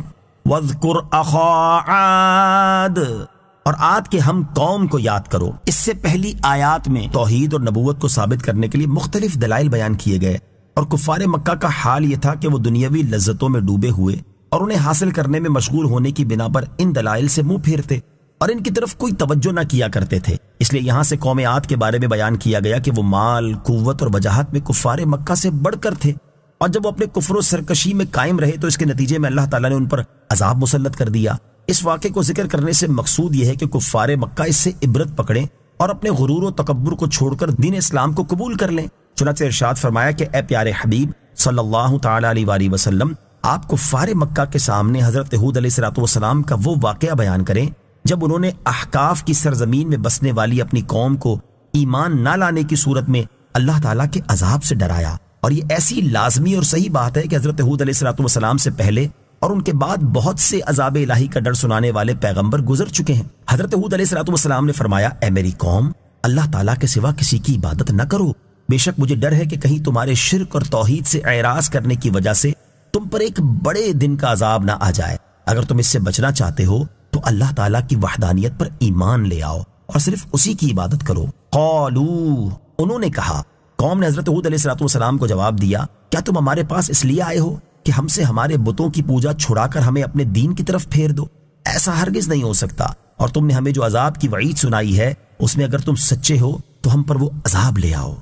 وَاذْكُرْ أَخَا عَادٍ، اور عاد کے ہم قوم کو یاد کرو۔ اس سے پہلی آیات میں توحید اور نبوت کو ثابت کرنے کے لیے مختلف دلائل بیان کیے گئے، اور کفار مکہ کا حال یہ تھا کہ وہ دنیاوی لذتوں میں ڈوبے ہوئے اور انہیں حاصل کرنے میں مشغول ہونے کی بنا پر ان دلائل سے منہ پھیرتے اور ان کی طرف کوئی توجہ نہ کیا کرتے تھے۔ اس لیے یہاں سے قوم عاد کے بارے میں بیان کیا گیا کہ وہ مال، قوت اور وجاہت میں کفار مکہ سے بڑھ کر تھے، اور جب وہ اپنے کفر و سرکشی میں قائم رہے تو اس کے نتیجے میں اللہ تعالیٰ نے ان پر عذاب مسلط کر دیا۔ اس واقعے کو ذکر کرنے سے مقصود یہ ہے کہ کفار مکہ اس سے عبرت پکڑیں اور اپنے غرور و تکبر کو چھوڑ کر دین اسلام کو قبول کر لیں۔ چنانچہ ارشاد فرمایا کہ اے پیارے حبیب صلی اللہ تعالی علیہ وآلہ وسلم، آپ کفار مکہ کے سامنے حضرت ہود علیہ السلام کا وہ واقعہ بیان کریں جب انہوں نے احقاف کی سرزمین میں بسنے والی اپنی قوم کو ایمان نہ لانے کی صورت میں اللہ تعالیٰ کے عذاب سے ڈرایا۔ اور یہ ایسی لازمی اور صحیح بات ہے کہ حضرت ہود علیہ السلام سے پہلے اور ان کے بعد بہت سے عذاب الہی کا ڈر سنانے والے پیغمبر گزر چکے ہیں۔ حضرت ہود علیہ السلام نے فرمایا، اے میری قوم، اللہ تعالیٰ کے سوا کسی کی عبادت نہ کرو، بے شک مجھے ڈر ہے کہ کہیں تمہارے شرک اور توحید سے اعراض کرنے کی وجہ سے تم پر ایک بڑے دن کا عذاب نہ آ جائے۔ اگر تم اس سے بچنا چاہتے ہو تو اللہ تعالیٰ کی وحدانیت پر ایمان لے آؤ اور صرف اسی کی عبادت کرو۔ قالوا، انہوں نے کہا، قوم نے حضرت ہود علیہ السلام کو جواب دیا، کیا تم ہمارے پاس اس لیے آئے ہو کہ ہم سے ہمارے بتوں کی پوجا چھڑا کر ہمیں اپنے دین کی طرف پھیر دو؟ ایسا ہرگز نہیں ہو سکتا، اور تم نے ہمیں جو عذاب کی وعید سنائی ہے اس میں اگر تم سچے ہو تو ہم پر وہ عذاب لے آؤ۔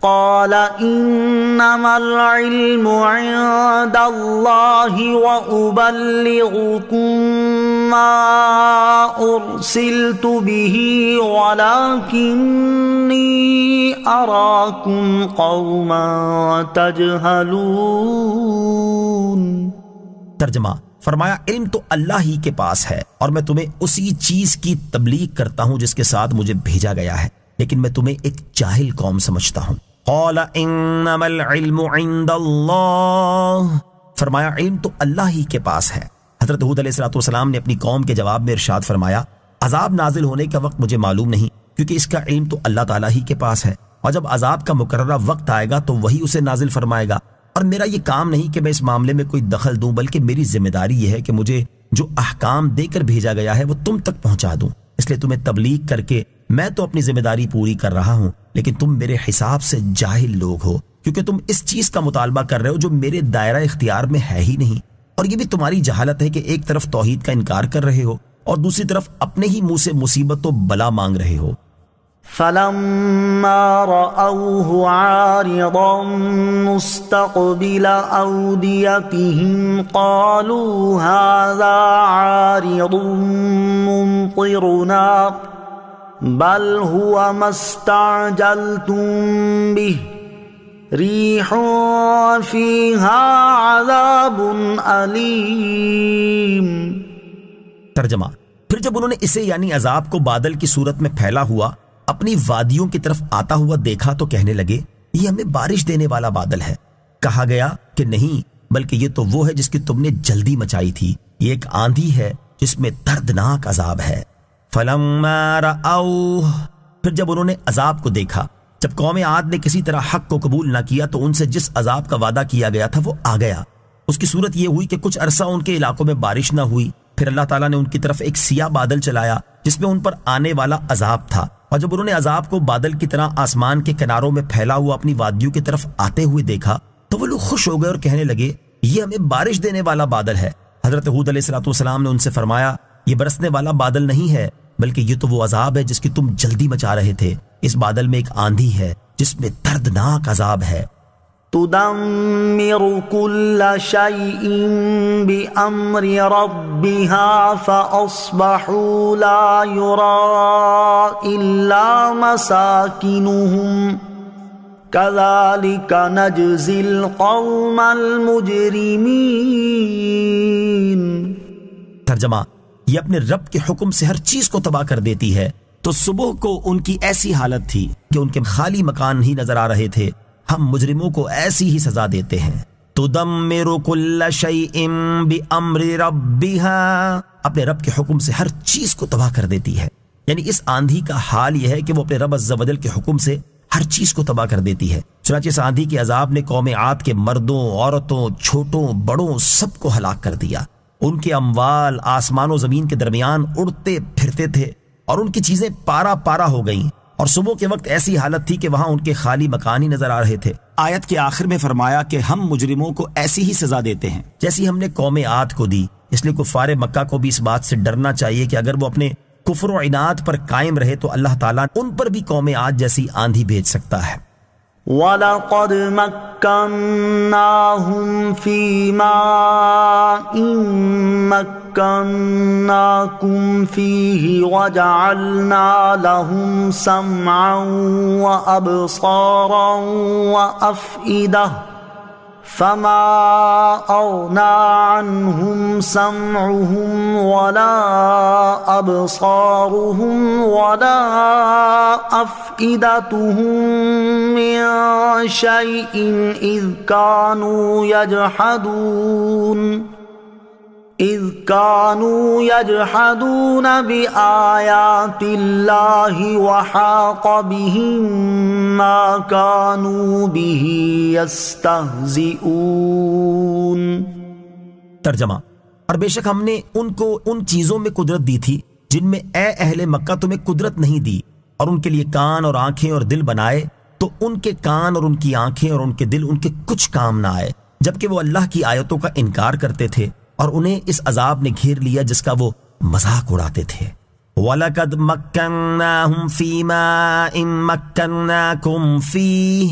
قال انما العلم عند اللہ وابلغکم ما ارسلت به ولکنی اراکم قوما تجہلون۔ ترجمہ، فرمایا علم تو اللہ ہی کے پاس ہے اور میں تمہیں اسی چیز کی تبلیغ کرتا ہوں جس کے ساتھ مجھے بھیجا گیا ہے، لیکن میں تمہیں ایک جاہل قوم سمجھتا ہوں۔ قال انما العلم عند اللہ، فرمایا علم تو اللہ ہی کے پاس ہے۔ حضرت ہود علیہ السلام نے اپنی قوم کے جواب میں ارشاد فرمایا، عذاب نازل ہونے کا وقت مجھے معلوم نہیں، کیونکہ اس کا علم تو اللہ تعالیٰ ہی کے پاس ہے، اور جب عذاب کا مقررہ وقت آئے گا تو وہی اسے نازل فرمائے گا، اور میرا یہ کام نہیں کہ میں اس معاملے میں کوئی دخل دوں، بلکہ میری ذمہ داری یہ ہے کہ مجھے جو احکام دے کر بھیجا گیا ہے وہ تم تک پہنچا دوں، اس لیے تمہیں تبلیغ کر کے میں تو اپنی ذمہ داری پوری کر رہا ہوں، لیکن تم میرے حساب سے جاہل لوگ ہو، کیونکہ تم اس چیز کا مطالبہ کر رہے ہو جو میرے دائرہ اختیار میں ہے ہی نہیں، اور یہ بھی تمہاری جہالت ہے کہ ایک طرف توحید کا انکار کر رہے ہو اور دوسری طرف اپنے ہی منہ سے مصیبت و بلا مانگ رہے ہو۔ فلما رأوه عارضا مستقبل أوديتهم قالوا هذا عارض ممطرنا بل هو ما استعجلتم به ريح فيها عذاب أليم۔ ترجمہ، پھر جب انہوں نے اسے یعنی عذاب کو بادل کی صورت میں پھیلا ہوا اپنی وادیوں کی طرف آتا ہوا دیکھا تو کہنے لگے یہ ہمیں بارش دینے والا بادل ہے۔ کہا گیا کہ نہیں، بلکہ یہ تو وہ ہے جس کی تم نے جلدی مچائی تھی، یہ ایک آندھی ہے جس میں دردناک عذاب ہے۔ فلما رأوه، پھر جب انہوں نے عذاب کو دیکھا، جب قوم عاد نے کسی طرح حق کو قبول نہ کیا تو ان سے جس عذاب کا وعدہ کیا گیا تھا وہ آ گیا۔ اس کی صورت یہ ہوئی کہ کچھ عرصہ ان کے علاقوں میں بارش نہ ہوئی، پھر اللہ تعالیٰ نے ان کی طرف ایک سیاہ بادل چلایا جس میں ان پر آنے والا عذاب تھا، اور جب انہوں نے عذاب کو بادل کی طرح آسمان کے کناروں میں پھیلا ہوا اپنی وادیوں کی طرف آتے ہوئے دیکھا تو وہ لوگ خوش ہو گئے اور کہنے لگے یہ ہمیں بارش دینے والا بادل ہے۔ حضرت ہود علیہ السلام نے ان سے فرمایا یہ برسنے والا بادل نہیں ہے، بلکہ یہ تو وہ عذاب ہے جس کی تم جلدی مچا رہے تھے، اس بادل میں ایک آندھی ہے جس میں دردناک عذاب ہے۔ تدمر كل شيء بأمر ربها فأصبحوا لا يرى إلا مساكنهم كذلك نجزي القوم المجرمين۔ ترجمہ، یہ اپنے رب کے حکم سے ہر چیز کو تباہ کر دیتی ہے، تو صبح کو ان کی ایسی حالت تھی کہ ان کے خالی مکان ہی نظر آ رہے تھے، ہم مجرموں کو ایسی ہی سزا دیتے ہیں۔ تدمر کل شیء بامر ربها، اپنے رب کے حکم سے ہر چیز کو تباہ کر دیتی ہے، یعنی اس آندھی کا حال یہ ہے کہ وہ اپنے رب عز و جل کے حکم سے ہر چیز کو تباہ کر دیتی ہے۔ چنانچہ اس آندھی کے عذاب نے قوم عاد کے مردوں، عورتوں، چھوٹوں، بڑوں سب کو ہلاک کر دیا۔ ان کے اموال آسمان و زمین کے درمیان اڑتے پھرتے تھے اور ان کی چیزیں پارا پارا ہو گئیں، اور صبح کے وقت ایسی حالت تھی کہ وہاں ان کے خالی مکان ہی نظر آ رہے تھے۔ آیت کے آخر میں فرمایا کہ ہم مجرموں کو ایسی ہی سزا دیتے ہیں جیسی ہم نے قوم عاد کو دی، اس لیے کفار مکہ کو بھی اس بات سے ڈرنا چاہیے کہ اگر وہ اپنے کفر و عناد پر قائم رہے تو اللہ تعالیٰ ان پر بھی قوم عاد جیسی آندھی بھیج سکتا ہے۔ وَلَقَدْ مَكَّنَّاهُمْ فِي مَاءٍ مَكَّنَّاكُمْ فِيهِ وَجَعَلْنَا لَهُمْ سَمْعًا وَأَبْصَارًا وَأَفْئِدَةً فَمَا أَغْنَى عَنْهُمْ سَمْعُهُمْ وَلَا أَبْصَارُهُمْ وَلَا أَفْئِدَتُهُمْ مِنْ شَيْءٍ إِذْ كَانُوا يَجْحَدُونَ بِآيَاتِ اللَّهِ وَحَاقَ بِهِمْ مَا كَانُوا بِهِ يَسْتَهْزِئُونَ۔ ترجمہ، اور بے شک ہم نے ان کو ان چیزوں میں قدرت دی تھی جن میں اے اہل مکہ تمہیں قدرت نہیں دی، اور ان کے لیے کان اور آنکھیں اور دل بنائے، تو ان کے کان اور ان کی آنکھیں اور ان کے دل ان کے کچھ کام نہ آئے، جبکہ وہ اللہ کی آیتوں کا انکار کرتے تھے، اور انہیں اس عذاب نے گھیر لیا جس کا وہ مذاق اڑاتے تھے۔ وَلَقَدْ مَكَّنَّاهُمْ فِي مَاءٍ مَكَّنَّاكُمْ فِيهِ،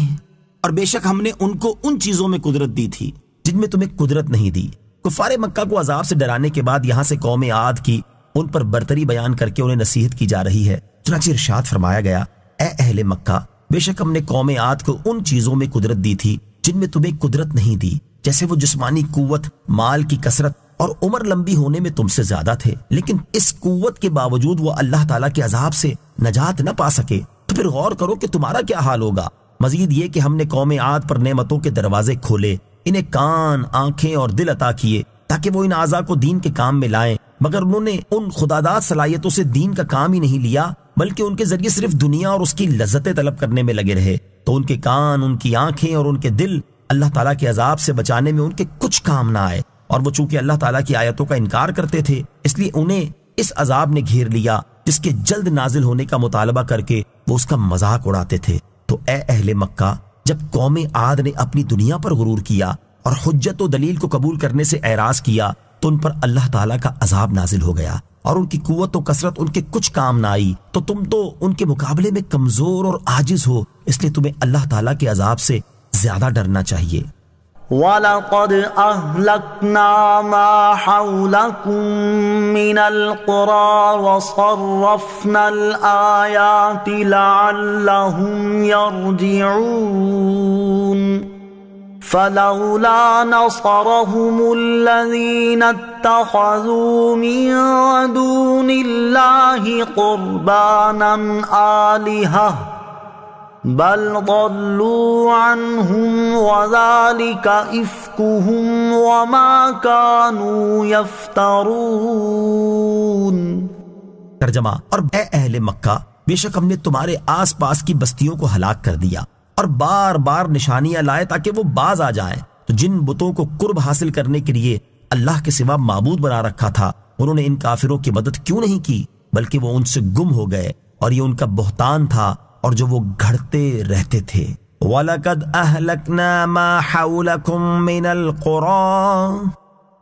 اور بے شک ہم نے ان کو ان چیزوں میں قدرت دی تھی جن میں تمہیں قدرت نہیں دی۔ کفار مکہ کو عذاب سے ڈرانے کے بعد یہاں سے قوم عاد کی ان پر برتری بیان کر کے انہیں نصیحت کی جا رہی ہے۔ چنانچہ ارشاد فرمایا گیا، اے اہل مکہ، بے شک ہم نے قوم عاد کو ان چیزوں میں قدرت دی تھی جن میں تمہیں قدرت نہیں دی، جیسے وہ جسمانی قوت، مال کی کثرت اور عمر لمبی ہونے میں تم سے زیادہ تھے، لیکن اس قوت کے باوجود وہ اللہ تعالیٰ کے عذاب سے نجات نہ پا سکے۔ تو پھر غور کرو کہ تمہارا کیا حال ہوگا۔ مزید یہ کہ ہم نے قوم عاد پر نعمتوں کے دروازے کھولے، انہیں کان، آنکھیں اور دل عطا کیے تاکہ وہ ان اعضاء کو دین کے کام میں لائیں، مگر انہوں نے ان خداداد صلاحیتوں سے دین کا کام ہی نہیں لیا، بلکہ ان کے ذریعے صرف دنیا اور اس کی لذتیں طلب کرنے میں لگے رہے، تو ان کے کان، ان کی آنکھیں اور ان کے دل اللہ تعالیٰ کے عذاب سے بچانے میں ان کے کچھ کام نہ آئے، اور وہ چونکہ اللہ تعالیٰ کی آیتوں کا انکار کرتے تھے اس لیے انہیں اس عذاب نے گھیر لیا جس کے جلد نازل ہونے کا مطالبہ کر کے وہ اس کا مذاق اڑاتے تھے۔ تو اے اہل مکہ، جب قوم عاد نے اپنی دنیا پر غرور کیا اور حجت و دلیل کو قبول کرنے سے اعراض کیا تو ان پر اللہ تعالیٰ کا عذاب نازل ہو گیا اور ان کی قوت و کثرت ان کے کچھ کام نہ آئی، تو تم تو ان کے مقابلے میں کمزور اور عاجز ہو، اس لیے تمہیں اللہ تعالیٰ کے عذاب سے زیادہ ڈرنا چاہیے۔ وَلَقَدْ أَهْلَكْنَا مَا حَوْلَكُمْ مِنَ الْقُرَى وَصَرَّفْنَا الْآيَاتِ لَعَلَّهُمْ يَرْجِعُونَ فَلَوْلَا نَصَرَهُمُ الَّذِينَ اتَّخَذُوا مِن دُونِ اللَّهِ قُرْبَانًا آلِهَةً بل ضلوا عنهم وذلك إفكهم وما كانوا يفترون۔ ترجمہ، اور اے اہل مکہ، بے شک ہم نے تمہارے آس پاس کی بستیوں کو ہلاک کر دیا اور بار بار نشانیاں لائے تاکہ وہ باز آ جائیں، تو جن بتوں کو قرب حاصل کرنے کے لیے اللہ کے سوا معبود بنا رکھا تھا انہوں نے ان کافروں کی مدد کیوں نہیں کی، بلکہ وہ ان سے گم ہو گئے، اور یہ ان کا بہتان تھا اور جو وہ گھڑتے رہتے تھے۔ وَلَقَدْ أَهْلَكْنَا مَا حَوْلَكُمْ مِنَ الْقُرَىٰ،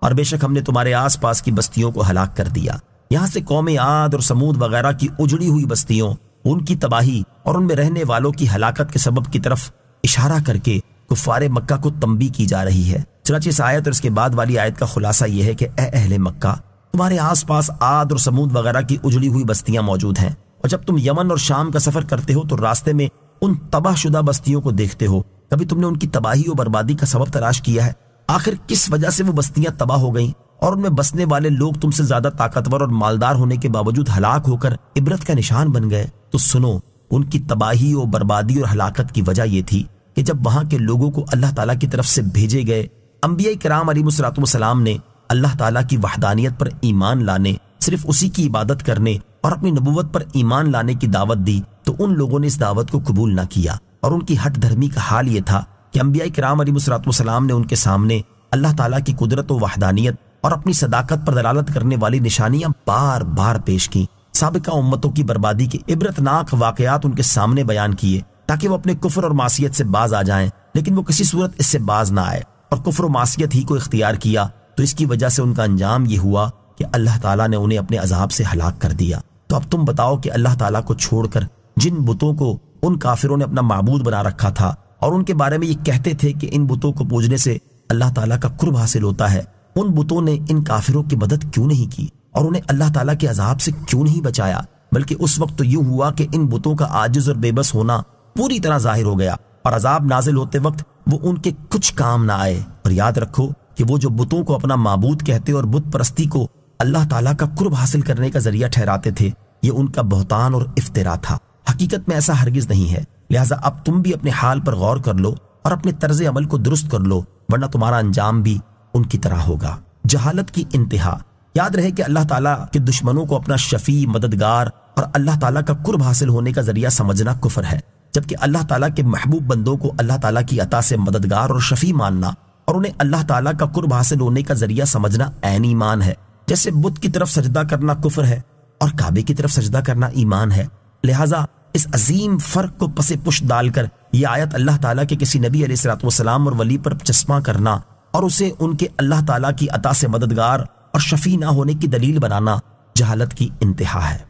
اور بے شک ہم نے تمہارے آس پاس کی بستیوں کو ہلاک کر دیا۔ یہاں سے قوم عاد اور سمود وغیرہ کی اجڑی ہوئی بستیوں، ان کی تباہی اور ان میں رہنے والوں کی ہلاکت کے سبب کی طرف اشارہ کر کے کفار مکہ کو تنبیہ کی جا رہی ہے۔ چنانچہ اس آیت اور اس کے بعد والی آیت کا خلاصہ یہ ہے کہ اے اہل مکہ، تمہارے آس پاس عاد اور سمود وغیرہ کی اجڑی ہوئی بستیاں موجود ہیں، اور جب تم یمن اور شام کا سفر کرتے ہو تو راستے میں ان تباہ شدہ بستیوں کو دیکھتے ہو، کبھی تم نے ان کی تباہی و بربادی کا سبب تلاش کیا ہے؟ آخر کس وجہ سے وہ بستیاں تباہ ہو گئیں اور ان میں بسنے والے لوگ تم سے زیادہ طاقتور اور مالدار ہونے کے باوجود ہلاک ہو کر عبرت کا نشان بن گئے؟ تو سنو، ان کی تباہی و بربادی اور ہلاکت کی وجہ یہ تھی کہ جب وہاں کے لوگوں کو اللہ تعالیٰ کی طرف سے بھیجے گئے انبیاء کرام علیہ السلام نے اللہ تعالیٰ کی وحدانیت پر ایمان لانے، صرف اسی کی عبادت کرنے اور اپنی نبوت پر ایمان لانے کی دعوت دی، تو ان لوگوں نے اس دعوت کو قبول نہ کیا، اور ان کی ہٹ دھرمی کا حال یہ تھا کہ انبیاء کرام علیہ السلام نے ان کے سامنے اللہ تعالیٰ کی قدرت و وحدانیت اور اپنی صداقت پر دلالت کرنے والی نشانیاں بار بار پیش کی، سابقہ امتوں کی بربادی کے عبرتناک واقعات ان کے سامنے بیان کیے تاکہ وہ اپنے کفر اور معصیت سے باز آ جائیں، لیکن وہ کسی صورت اس سے باز نہ آئے اور کفر و معصیت ہی کو اختیار کیا، تو اس کی وجہ سے ان کا انجام یہ ہوا کہ اللہ تعالیٰ نے انہیں اپنے عذاب سے ہلاک کر دیا۔ تو اب تم بتاؤ کہ اللہ تعالیٰ کو چھوڑ کر جن بتوں کو ان کافروں نے اپنا معبود بنا رکھا تھا اور ان کے بارے میں یہ کہتے تھے کہ ان بتوں کو پوجنے سے اللہ تعالیٰ کا قرب حاصل ہوتا ہے، ان بتوں نے ان کافروں کی مدد کیوں نہیں کی اور انہیں اللہ تعالیٰ کے عذاب سے کیوں نہیں بچایا؟ بلکہ اس وقت تو یوں ہوا کہ ان بتوں کا عاجز اور بے بس ہونا پوری طرح ظاہر ہو گیا اور عذاب نازل ہوتے وقت وہ ان کے کچھ کام نہ آئے۔ اور یاد رکھو کہ وہ جو بتوں کو اپنا معبود کہتے اور بت پرستی کو اللہ تعالیٰ کا قرب حاصل کرنے کا ذریعہ ٹھہراتے تھے، یہ ان کا بہتان اور افترا تھا، حقیقت میں ایسا ہرگز نہیں ہے۔ لہٰذا اب تم بھی اپنے حال پر غور کر لو اور اپنے طرز عمل کو درست کر لو، ورنہ تمہارا انجام بھی ان کی طرح ہوگا۔ جہالت کی انتہا۔ یاد رہے کہ اللہ تعالیٰ کے دشمنوں کو اپنا شفیع، مددگار اور اللہ تعالیٰ کا قرب حاصل ہونے کا ذریعہ سمجھنا کفر ہے، جبکہ اللہ تعالیٰ کے محبوب بندوں کو اللہ تعالیٰ کی عطا سے مددگار اور شفیع ماننا اور انہیں اللہ تعالیٰ کا قرب حاصل ہونے کا ذریعہ سمجھنا عین ایمان ہے۔ جیسے بت کی طرف سجدہ کرنا کفر ہے اور کعبے کی طرف سجدہ کرنا ایمان ہے۔ لہٰذا اس عظیم فرق کو پس پش ڈال کر یہ آیت اللہ تعالیٰ کے کسی نبی علیہ السلام اور ولی پر چشمہ کرنا اور اسے ان کے اللہ تعالیٰ کی عطا سے مددگار اور شفیع نہ ہونے کی دلیل بنانا جہالت کی انتہا ہے۔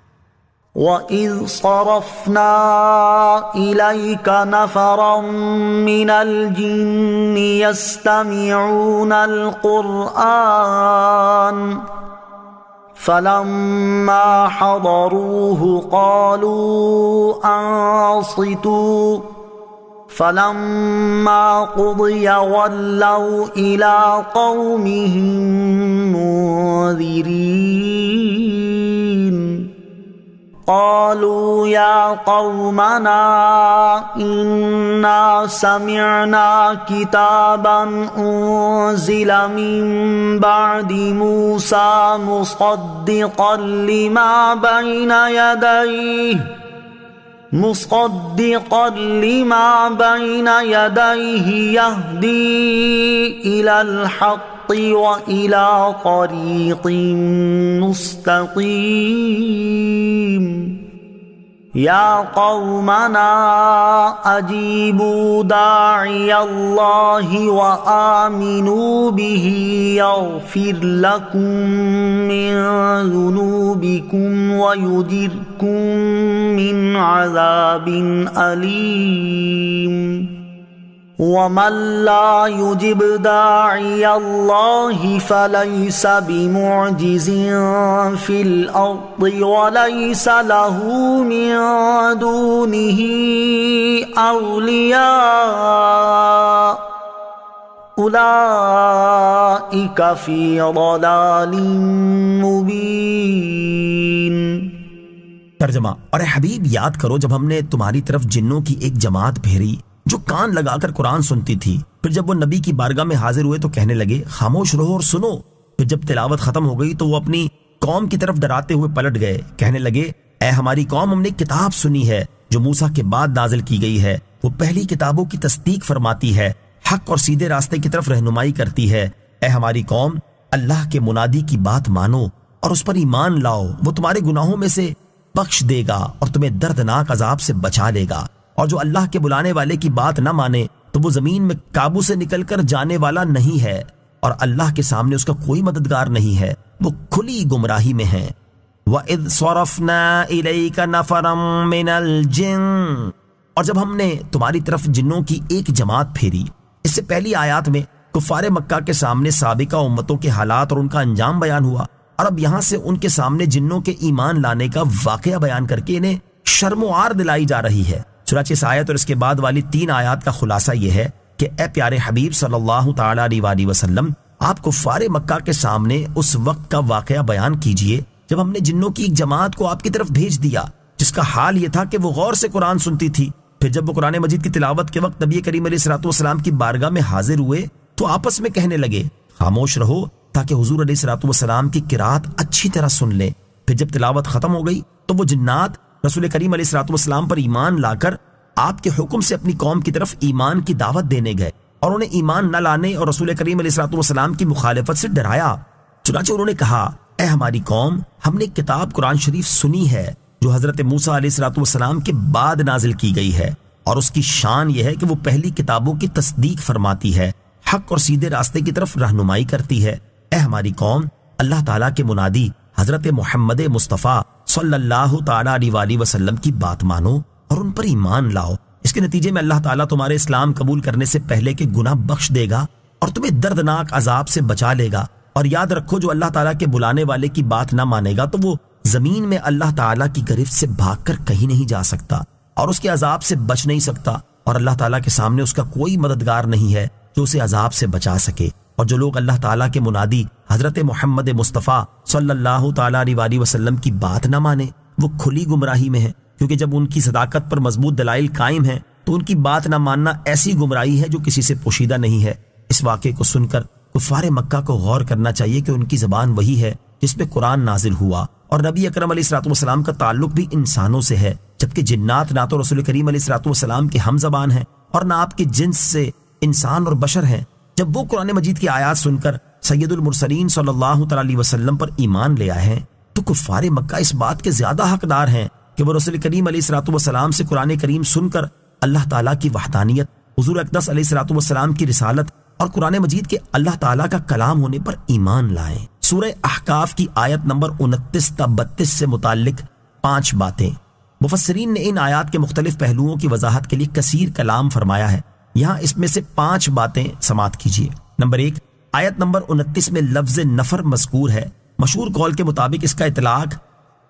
وَإِذْ صَرَفْنَا إِلَيْكَ نَفَرًا مِّنَ الْجِنِّ يَسْتَمِعُونَ الْقُرْآنَ فَلَمَّا حَضَرُوهُ قَالُوا أَنصِتُوا فَلَمَّا قُضِيَ وَلَّوْا إِلَىٰ قَوْمِهِم مُّنذِرِينَ قَالُوا يَا قَوْمَنَا إِنَّا سَمِعْنَا كِتَابًا أُنزِلَ مِن بَعْدِ مُوسَىٰ مُصَدِّقًا لِّمَا بَيْنَ يَدَيْهِ يَهْدِي إِلَى الْحَقِّ وإلى طريق مستقيم يا قومنا أجيبوا داعي الله وآمنوا به يغفر لكم من ذنوبكم ويجركم من عذاب أليم ومن لا يجب داعي الله فليس بمعجز في الأرض وليس له من دونه أولياء أولئك في ضلال مبين۔ ترجمہ: اور اے حبیب یاد کرو جب ہم نے تمہاری طرف جنوں کی ایک جماعت بھیری جو کان لگا کر قرآن سنتی تھی، پھر جب وہ نبی کی بارگاہ میں حاضر ہوئے تو کہنے لگے خاموش رہو اور سنو۔ پھر جب تلاوت ختم ہو گئی تو وہ اپنی قوم کی طرف ڈراتے ہوئے پلٹ گئے، کہنے لگے اے ہماری قوم، ہم نے کتاب سنی ہے جو موسیٰ کے بعد نازل کی گئی ہے، وہ پہلی کتابوں کی تصدیق فرماتی ہے، حق اور سیدھے راستے کی طرف رہنمائی کرتی ہے۔ اے ہماری قوم، اللہ کے منادی کی بات مانو اور اس پر ایمان لاؤ، وہ تمہارے گناہوں میں سے بخش دے گا اور تمہیں دردناک عذاب سے بچا لے گا۔ اور جو اللہ کے بلانے والے کی بات نہ مانے تو وہ زمین میں قابو سے نکل کر جانے والا نہیں ہے، اور اللہ کے سامنے اس کا کوئی مددگار نہیں ہے، وہ کھلی گمراہی میں ہے۔ وَإِذْ صَرَفْنَا إِلَيْكَ نَفَرًا مِّنَ الْجِنِّ، اور جب ہم نے تمہاری طرف جنوں کی ایک جماعت پھیری۔ اس سے پہلی آیات میں کفار مکہ کے سامنے سابقہ امتوں کے حالات اور ان کا انجام بیان ہوا، اور اب یہاں سے ان کے سامنے جنوں کے ایمان لانے کا واقعہ بیان کر کے انہیں شرم و عار دلائی جا رہی ہے۔ چنانچہ اس آیت اور اس کے بعد والی 3 آیات کا خلاصہ یہ ہے کہ اے پیارے حبیب صلی اللہ تعالیٰ علیہ وسلم، آپ کفار مکہ کے سامنے اس وقت کا واقعہ بیان کیجئے جب ہم نے جنوں کی ایک جماعت کو آپ کی طرف بھیج دیا، جس کا حال یہ تھا کہ وہ غور سے قرآن سنتی تھی۔ پھر جب وہ قرآن مجید کی تلاوت کے وقت نبی کریم علیہ الصلوۃ والسلام کی بارگاہ میں حاضر ہوئے تو آپس میں کہنے لگے خاموش رہو تاکہ حضور علیہ الصلوۃ والسلام کی قرات اچھی طرح سن لیں۔ پھر جب تلاوت ختم ہو گئی تو وہ جنات رسول کریم علیہ الصلوۃ والسلام پر ایمان لا کر آپ کے حکم سے اپنی قوم کی طرف ایمان کی دعوت دینے گئے، اور انہیں ایمان نہ لانے اور رسول کریم علیہ الصلوۃ والسلام کی مخالفت سے ڈرایا۔ چنانچہ انہوں نے کہا اے ہماری قوم، ہم نے کتاب قرآن شریف سنی ہے جو حضرت موسیٰ علیہ الصلوۃ والسلام کے بعد نازل کی گئی ہے، اور اس کی شان یہ ہے کہ وہ پہلی کتابوں کی تصدیق فرماتی ہے، حق اور سیدھے راستے کی طرف رہنمائی کرتی ہے۔ اے ہماری قوم، اللہ تعالیٰ کے منادی حضرت محمد مصطفیٰ صلی اللہ تعالیٰ علیہ وسلم کی بات مانو اور ان پر ایمان لاؤ۔ اس کے نتیجے میں اللہ تعالیٰ تمہارے اسلام قبول کرنے سے پہلے کے گناہ بخش دے گا اور تمہیں دردناک عذاب سے بچا لے گا۔ اور یاد رکھو جو اللہ تعالیٰ کے بلانے والے کی بات نہ مانے گا تو وہ زمین میں اللہ تعالیٰ کی گرفت سے بھاگ کر کہیں نہیں جا سکتا اور اس کے عذاب سے بچ نہیں سکتا، اور اللہ تعالیٰ کے سامنے اس کا کوئی مددگار نہیں ہے جو اسے عذاب سے بچا سکے۔ اور جو لوگ اللہ تعالیٰ کے منادی حضرت محمد مصطفیٰ صلی اللہ تعالیٰ علیہ وسلم کی بات نہ مانے وہ کھلی گمراہی میں ہیں، کیونکہ جب ان کی صداقت پر مضبوط دلائل قائم ہیں تو ان کی بات نہ ماننا ایسی گمراہی ہے جو کسی سے پوشیدہ نہیں ہے۔ اس واقعے کو سن کر کفار مکہ کو غور کرنا چاہیے کہ ان کی زبان وہی ہے جس پہ قرآن نازل ہوا، اور نبی اکرم علیہ الصلوۃ والسلام کا تعلق بھی انسانوں سے ہے، جبکہ جنات نہ تو رسول کریم علیہ الصلوۃ والسلام کے ہم زبان ہیں اور نہ آپ کے جنس سے انسان اور بشر ہیں۔ جب وہ قرآن مجید کی آیات سن کر سید المرسلین صلی اللہ تعالیٰ علیہ وسلم پر ایمان لے آئے ہیں تو کفار مکہ اس بات کے زیادہ حقدار ہیں کہ وہ رسول کریم علیہ الصلوۃ والسلام سے قرآن کریم سن کر اللہ تعالیٰ کی وحدانیت، حضور اقدس علیہ الصلوۃ والسلام کی رسالت اور قرآن مجید کے اللہ تعالیٰ کا کلام ہونے پر ایمان لائیں۔ سورہ احقاف کی آیت نمبر 29 تا 32 سے متعلق 5 باتیں۔ مفسرین نے ان آیات کے مختلف پہلوؤں کی وضاحت کے لیے کثیر کلام فرمایا ہے، یہاں اس میں سے 5 باتیں سماعت کیجیے۔ نمبر 1، آیت نمبر 29 میں لفظ نفر مذکور ہے۔ مشہور قول کے مطابق اس کا اطلاق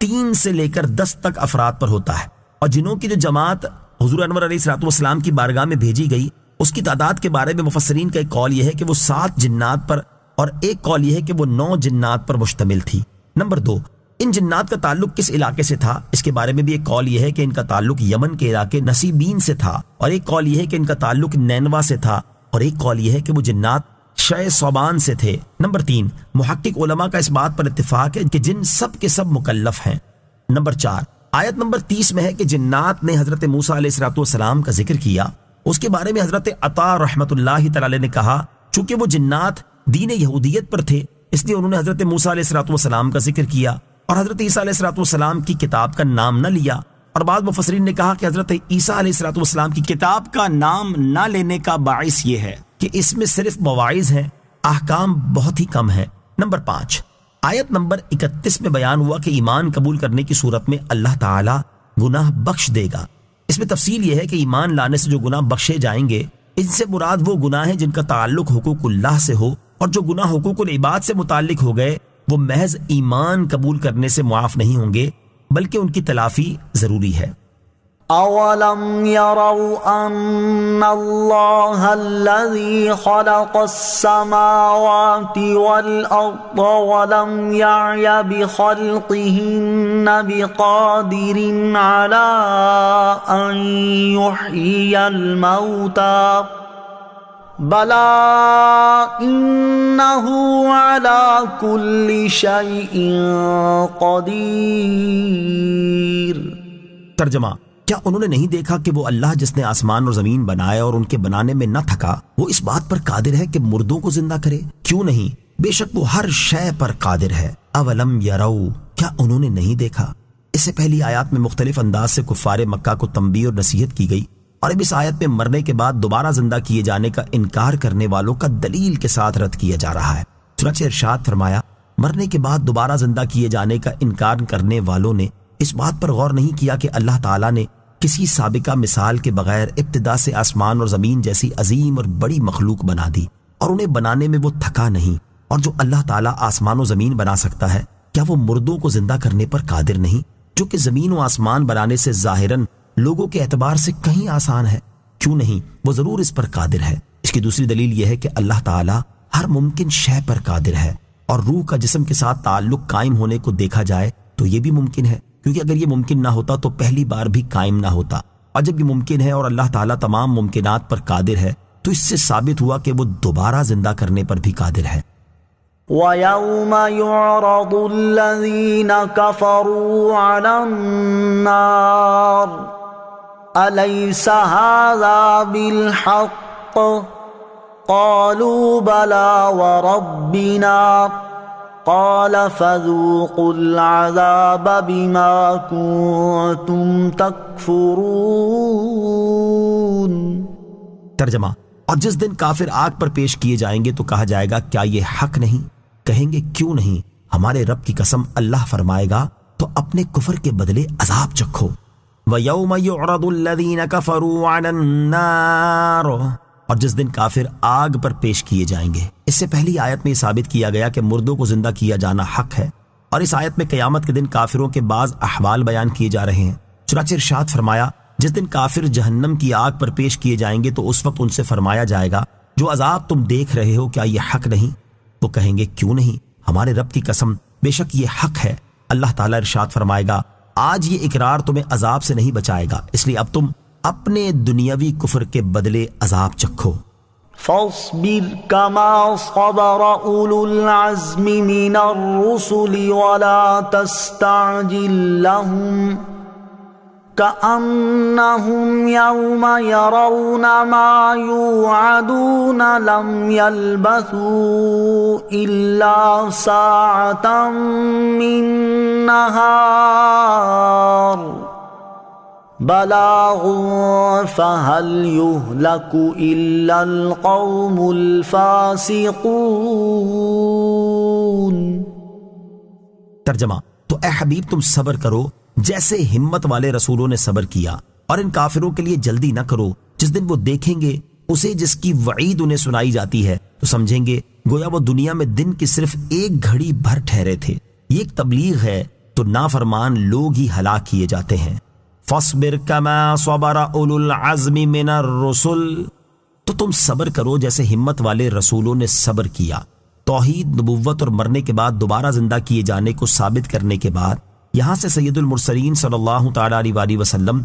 3 سے لے کر 10 تک افراد پر ہوتا ہے، اور جنوں کی جو جماعت حضور انور علیہ الصلوۃ والسلام کی بارگاہ میں بھیجی گئی اس کی تعداد کے بارے میں مفسرین کا ایک قول یہ ہے کہ وہ 7 جنات پر، اور ایک قول یہ ہے کہ وہ 9 جنات پر مشتمل تھی۔ نمبر 2، ان جنات کا تعلق کس علاقے سے تھا، اس کے بارے میں بھی ایک قول یہ ہے کہ ان کا تعلق یمن کے علاقے نصیبین سے تھا، اور ایک قول یہ ہے کہ ان کا تعلق نینوا سے تھا، اور ایک قول یہ ہے کہ وہ جنات شے صوبان سے تھے۔ نمبر 3، محقق علماء کا اس بات پر اتفاق ہے کہ جن سب کے سب مکلف ہیں۔ نمبر 4، آیت نمبر 30 میں ہے کہ جنات نے حضرت موسیٰ علیہ الصلوۃ والسلام کا ذکر کیا، اس کے بارے میں حضرت عطا رحمۃ اللہ تعالی نے کہا چونکہ وہ جنات دین یہودیت پر تھے، اس لیے انہوں نے حضرت موسیٰ علیہ الصلوۃ والسلام کا ذکر کیا اور حضرت عیسیٰ علیہ الصلوۃ والسلام کی کتاب کا نام نہ لیا۔ اور بعض مفسرین نے کہا کہ حضرت عیسیٰ علیہ الصلوۃ والسلام کی کتاب کا نام نہ لینے کا باعث یہ ہے کہ اس میں صرف مواعظ ہیں، احکام بہت ہی کم ہیں۔ نمبر 5، آیت نمبر 31 میں بیان ہوا کہ ایمان قبول کرنے کی صورت میں اللہ تعالی گناہ بخش دے گا۔ اس میں تفصیل یہ ہے کہ ایمان لانے سے جو گناہ بخشے جائیں گے، ان سے مراد وہ گناہ ہیں جن کا تعلق حقوق اللہ سے ہو، اور جو گناہ حقوق العباد سے متعلق ہو گئے وہ محض ایمان قبول کرنے سے معاف نہیں ہوں گے، بلکہ ان کی تلافی ضروری ہے۔ أَوَلَمْ يَرَوْا أَنَّ اللَّهَ الَّذِي خَلَقَ السَّمَاوَاتِ وَالْأَرْضَ وَلَمْ يَعْيَ بِخَلْقِهِنَّ بِقَادِرٍ عَلَىٰ أَن يُحْيِيَ الْمَوْتَىٰ بَلَىٰ إِنَّهُ عَلَىٰ كُلِّ شَيْءٍ قَدِيرٌ۔ ترجمہ، کیا انہوں نے نہیں دیکھا کہ وہ اللہ جس نے آسمان اور زمین بنائے اور ان کے بنانے میں نہ تھکا، وہ اس بات پر قادر ہے کہ مردوں کو زندہ کرے؟ کیوں نہیں، بے شک وہ ہر شے پر قادر ہے۔ اولم یرو، کیا انہوں نے نہیں دیکھا؟ اس سے پہلی آیات میں مختلف انداز سے کفار مکہ کو تنبیہ اور نصیحت کی گئی، اور اب اس آیت میں مرنے کے بعد دوبارہ زندہ کیے جانے کا انکار کرنے والوں کا دلیل کے ساتھ رد کیا جا رہا ہے۔ چنانچہ ارشاد فرمایا، مرنے کے بعد دوبارہ زندہ کیے جانے کا انکار کرنے والوں نے اس بات پر غور نہیں کیا کہ اللہ تعالیٰ نے کسی سابقہ مثال کے بغیر ابتدا سے آسمان اور زمین جیسی عظیم اور بڑی مخلوق بنا دی، اور انہیں بنانے میں وہ تھکا نہیں۔ اور جو اللہ تعالیٰ آسمان و زمین بنا سکتا ہے، کیا وہ مردوں کو زندہ کرنے پر قادر نہیں، جو کہ زمین و آسمان بنانے سے ظاہراً لوگوں کے اعتبار سے کہیں آسان ہے؟ کیوں نہیں، وہ ضرور اس پر قادر ہے۔ اس کی دوسری دلیل یہ ہے کہ اللہ تعالیٰ ہر ممکن شے پر قادر ہے، اور روح کا جسم کے ساتھ تعلق قائم ہونے کو دیکھا جائے تو یہ بھی ممکن ہے، کیونکہ اگر یہ ممکن نہ ہوتا تو پہلی بار بھی قائم نہ ہوتا، اور جب یہ ممکن ہے اور اللہ تعالیٰ تمام ممکنات پر قادر ہے تو اس سے ثابت ہوا کہ وہ دوبارہ زندہ کرنے پر بھی قادر ہے۔ وَيَوْمَ يُعْرَضُ الَّذِينَ كَفَرُوا عَلَى النَّارِ أَلَيْسَ هَذَا بِالْحَقِّ قَالُوا بَلَىٰ وَرَبِّنَا قال فذوقوا العذاب بما كنتم تكفرون۔ ترجمہ، اور جس دن کافر آگ پر پیش کیے جائیں گے تو کہا جائے گا کیا یہ حق نہیں؟ کہیں گے کیوں نہیں، ہمارے رب کی قسم اللہ فرمائے گا تو اپنے کفر کے بدلے عذاب چکھو۔ وَيَوْمَ يُعْرَضُ الَّذِينَ كَفَرُوا عَلَى النَّارِ، اور جس دن کافر آگ پر پیش کیے جائیں گے۔ اس سے پہلی آیت میں یہ ثابت کیا گیا کہ مردوں کو زندہ کیا جانا حق ہے، اور اس آیت میں قیامت کے دن کافروں کے بعض احوال بیان کیے جا رہے ہیں۔ چنانچہ ارشاد فرمایا، جس دن کافر جہنم کی آگ پر پیش کیے جائیں گے تو اس وقت ان سے فرمایا جائے گا جو عذاب تم دیکھ رہے ہو کیا یہ حق نہیں؟ تو کہیں گے کیوں نہیں، ہمارے رب کی قسم بے شک یہ حق ہے۔ اللہ تعالیٰ ارشاد فرمائے گا، آج یہ اقرار تمہیں عذاب سے نہیں بچائے گا، اس لیے اب تم اپنے دنیاوی کفر کے بدلے عذاب چکھو۔ فاصبر كما صبر أولو العزم من الرسل ولا تستعجل لهم كأنهم يوم يرون ما يوعدون لم يلبثوا إلا ساعة من نهار بلاغ فهل يهلك إلا القوم الفاسقون۔ ترجمہ، تو اے حبیب تم صبر کرو جیسے ہمت والے رسولوں نے صبر کیا، اور ان کافروں کے لیے جلدی نہ کرو۔ جس دن وہ دیکھیں گے اسے جس کی وعید انہیں سنائی جاتی ہے تو سمجھیں گے گویا وہ دنیا میں دن کی صرف ایک گھڑی بھر ٹھہرے تھے۔ یہ ایک تبلیغ ہے تو نافرمان لوگ ہی ہلاک کیے جاتے ہیں۔ فاصبر کما صبر اولو العزم من الرسل، تو تم صبر کرو جیسے ہمت والے رسولوں نے صبر کیا۔ توحید، نبوت اور مرنے کے بعد دوبارہ زندہ کیے جانے کو ثابت کرنے کے بعد یہاں سے سید المرسلین صلی اللہ تعالیٰ علیہ وسلم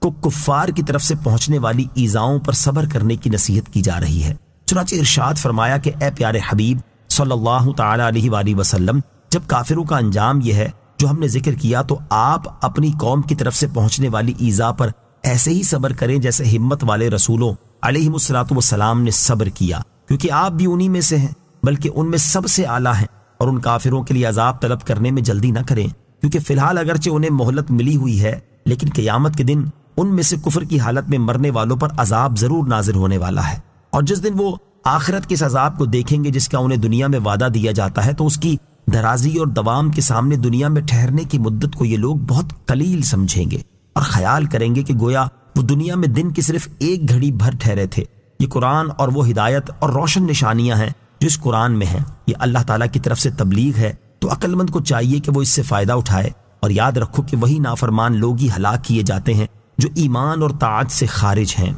کو کفار کی طرف سے پہنچنے والی ایذاؤں پر صبر کرنے کی نصیحت کی جا رہی ہے۔ چنانچہ ارشاد فرمایا کہ اے پیارے حبیب صلی اللہ تعالیٰ علیہ وسلم، جب کافروں کا انجام یہ ہے جو ہم نے ذکر کیا تو آپ اپنی قوم کی طرف سے پہنچنے والی ایذا پر ایسے ہی صبر کریں جیسے ہمت والے رسولوں علیہم الصلوۃ والسلام نے صبر کیا، کیونکہ آپ بھی انہی میں سے ہیں۔ بلکہ ان میں سب سے اعلیٰ ہیں، اور ان کافروں کے لیے عذاب طلب کرنے میں جلدی نہ کریں، کیونکہ فی الحال اگرچہ انہیں مہلت ملی ہوئی ہے، لیکن قیامت کے دن ان میں سے کفر کی حالت میں مرنے والوں پر عذاب ضرور نازل ہونے والا ہے، اور جس دن وہ آخرت کے اس عذاب کو دیکھیں گے جس کا انہیں دنیا میں وعدہ دیا جاتا ہے، تو اس کی درازی اور دوام کے سامنے دنیا میں ٹھہرنے کی مدت کو یہ لوگ بہت قلیل سمجھیں گے اور خیال کریں گے کہ گویا وہ دنیا میں دن کی صرف ایک گھڑی بھر ٹھہرے تھے۔ یہ قرآن اور وہ ہدایت اور روشن نشانیاں ہیں جو اس قرآن میں ہیں، یہ اللہ تعالیٰ کی طرف سے تبلیغ ہے، تو عقل مند کو چاہیے کہ وہ اس سے فائدہ اٹھائے، اور یاد رکھو کہ وہی نافرمان لوگ ہی ہلاک کیے جاتے ہیں جو ایمان اور طاعت سے خارج ہیں۔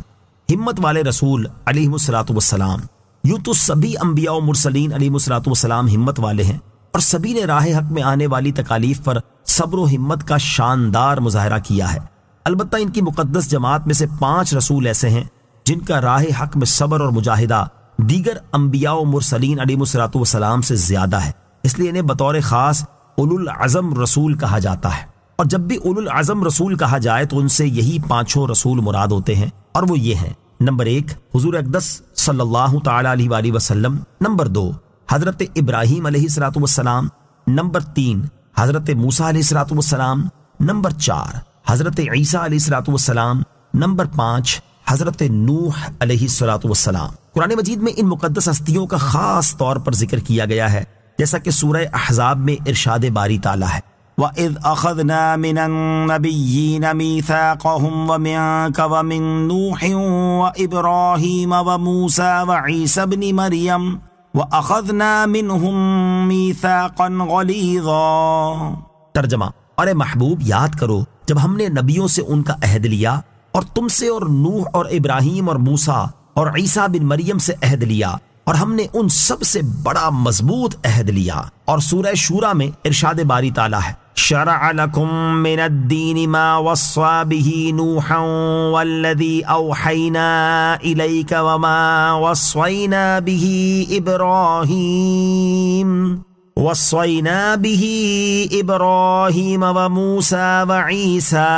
ہمت والے رسول علیہ الصلوۃ والسلام، یوں تو سبھی انبیاء و مرسلین علیہ الصلوۃ والسلام ہمت والے ہیں، اور سبھی نے راہ حق میں آنے والی تکالیف پر صبر و ہمت کا شاندار مظاہرہ کیا ہے۔ البتہ ان کی مقدس جماعت میں سے 5 رسول ایسے ہیں جن کا راہ حق میں صبر اور مجاہدہ دیگر انبیاء و مرسلین علیہ الصلوۃ والسلام سے زیادہ ہے، اس لیے انہیں بطور خاص اولو العزم رسول کہا جاتا ہے، اور جب بھی اولو العزم رسول کہا جائے تو ان سے یہی 5 رسول مراد ہوتے ہیں، اور وہ یہ ہیں: نمبر 1 حضور اقدس صلی اللہ تعالی علیہ وآلہ وسلم، نمبر 2 حضرت ابراہیم علیہ الصلوۃ والسلام، نمبر 3 حضرت موسیٰ علیہ الصلوۃ والسلام، نمبر 4 حضرت عیسیٰ علیہ الصلوۃ والسلام، نمبر 5 حضرت نوح علیہ الصلوۃ والسلام۔ قرآن مجید میں ان مقدس ہستیوں کا خاص طور پر ذکر کیا گیا ہے، جیسا کہ سورہ احزاب میں ارشاد باری تعالیٰ ہے: وَإِذْ أَخَذْنَا مِنَ النَّبِيِّينَ مِيثَاقَهُمْ وَمِنكَ وَمِن نُوحٍ وَإِبْرَاهِيمَ وَمُوسَىٰ وَعِيسَى ابْنِ مَرْيَمَ وَأَخَذْنَا مِنْهُم مِيثَاقًا غَلِيظًا۔ ترجمہ: ارے محبوب، یاد کرو جب ہم نے نبیوں سے ان کا عہد لیا، اور تم سے اور نوح اور ابراہیم اور موسیٰ اور عیسیٰ بن مریم سے عہد لیا، اور ہم نے ان سب سے بڑا مضبوط عہد لیا۔ اور سورہ شورى میں ارشاد باری تعالیٰ ہے: شرع لكم من الدين ما وصى به نوحا والذي أوحينا إليك وما وصينا به إبراهيم وموسى وعيسى۔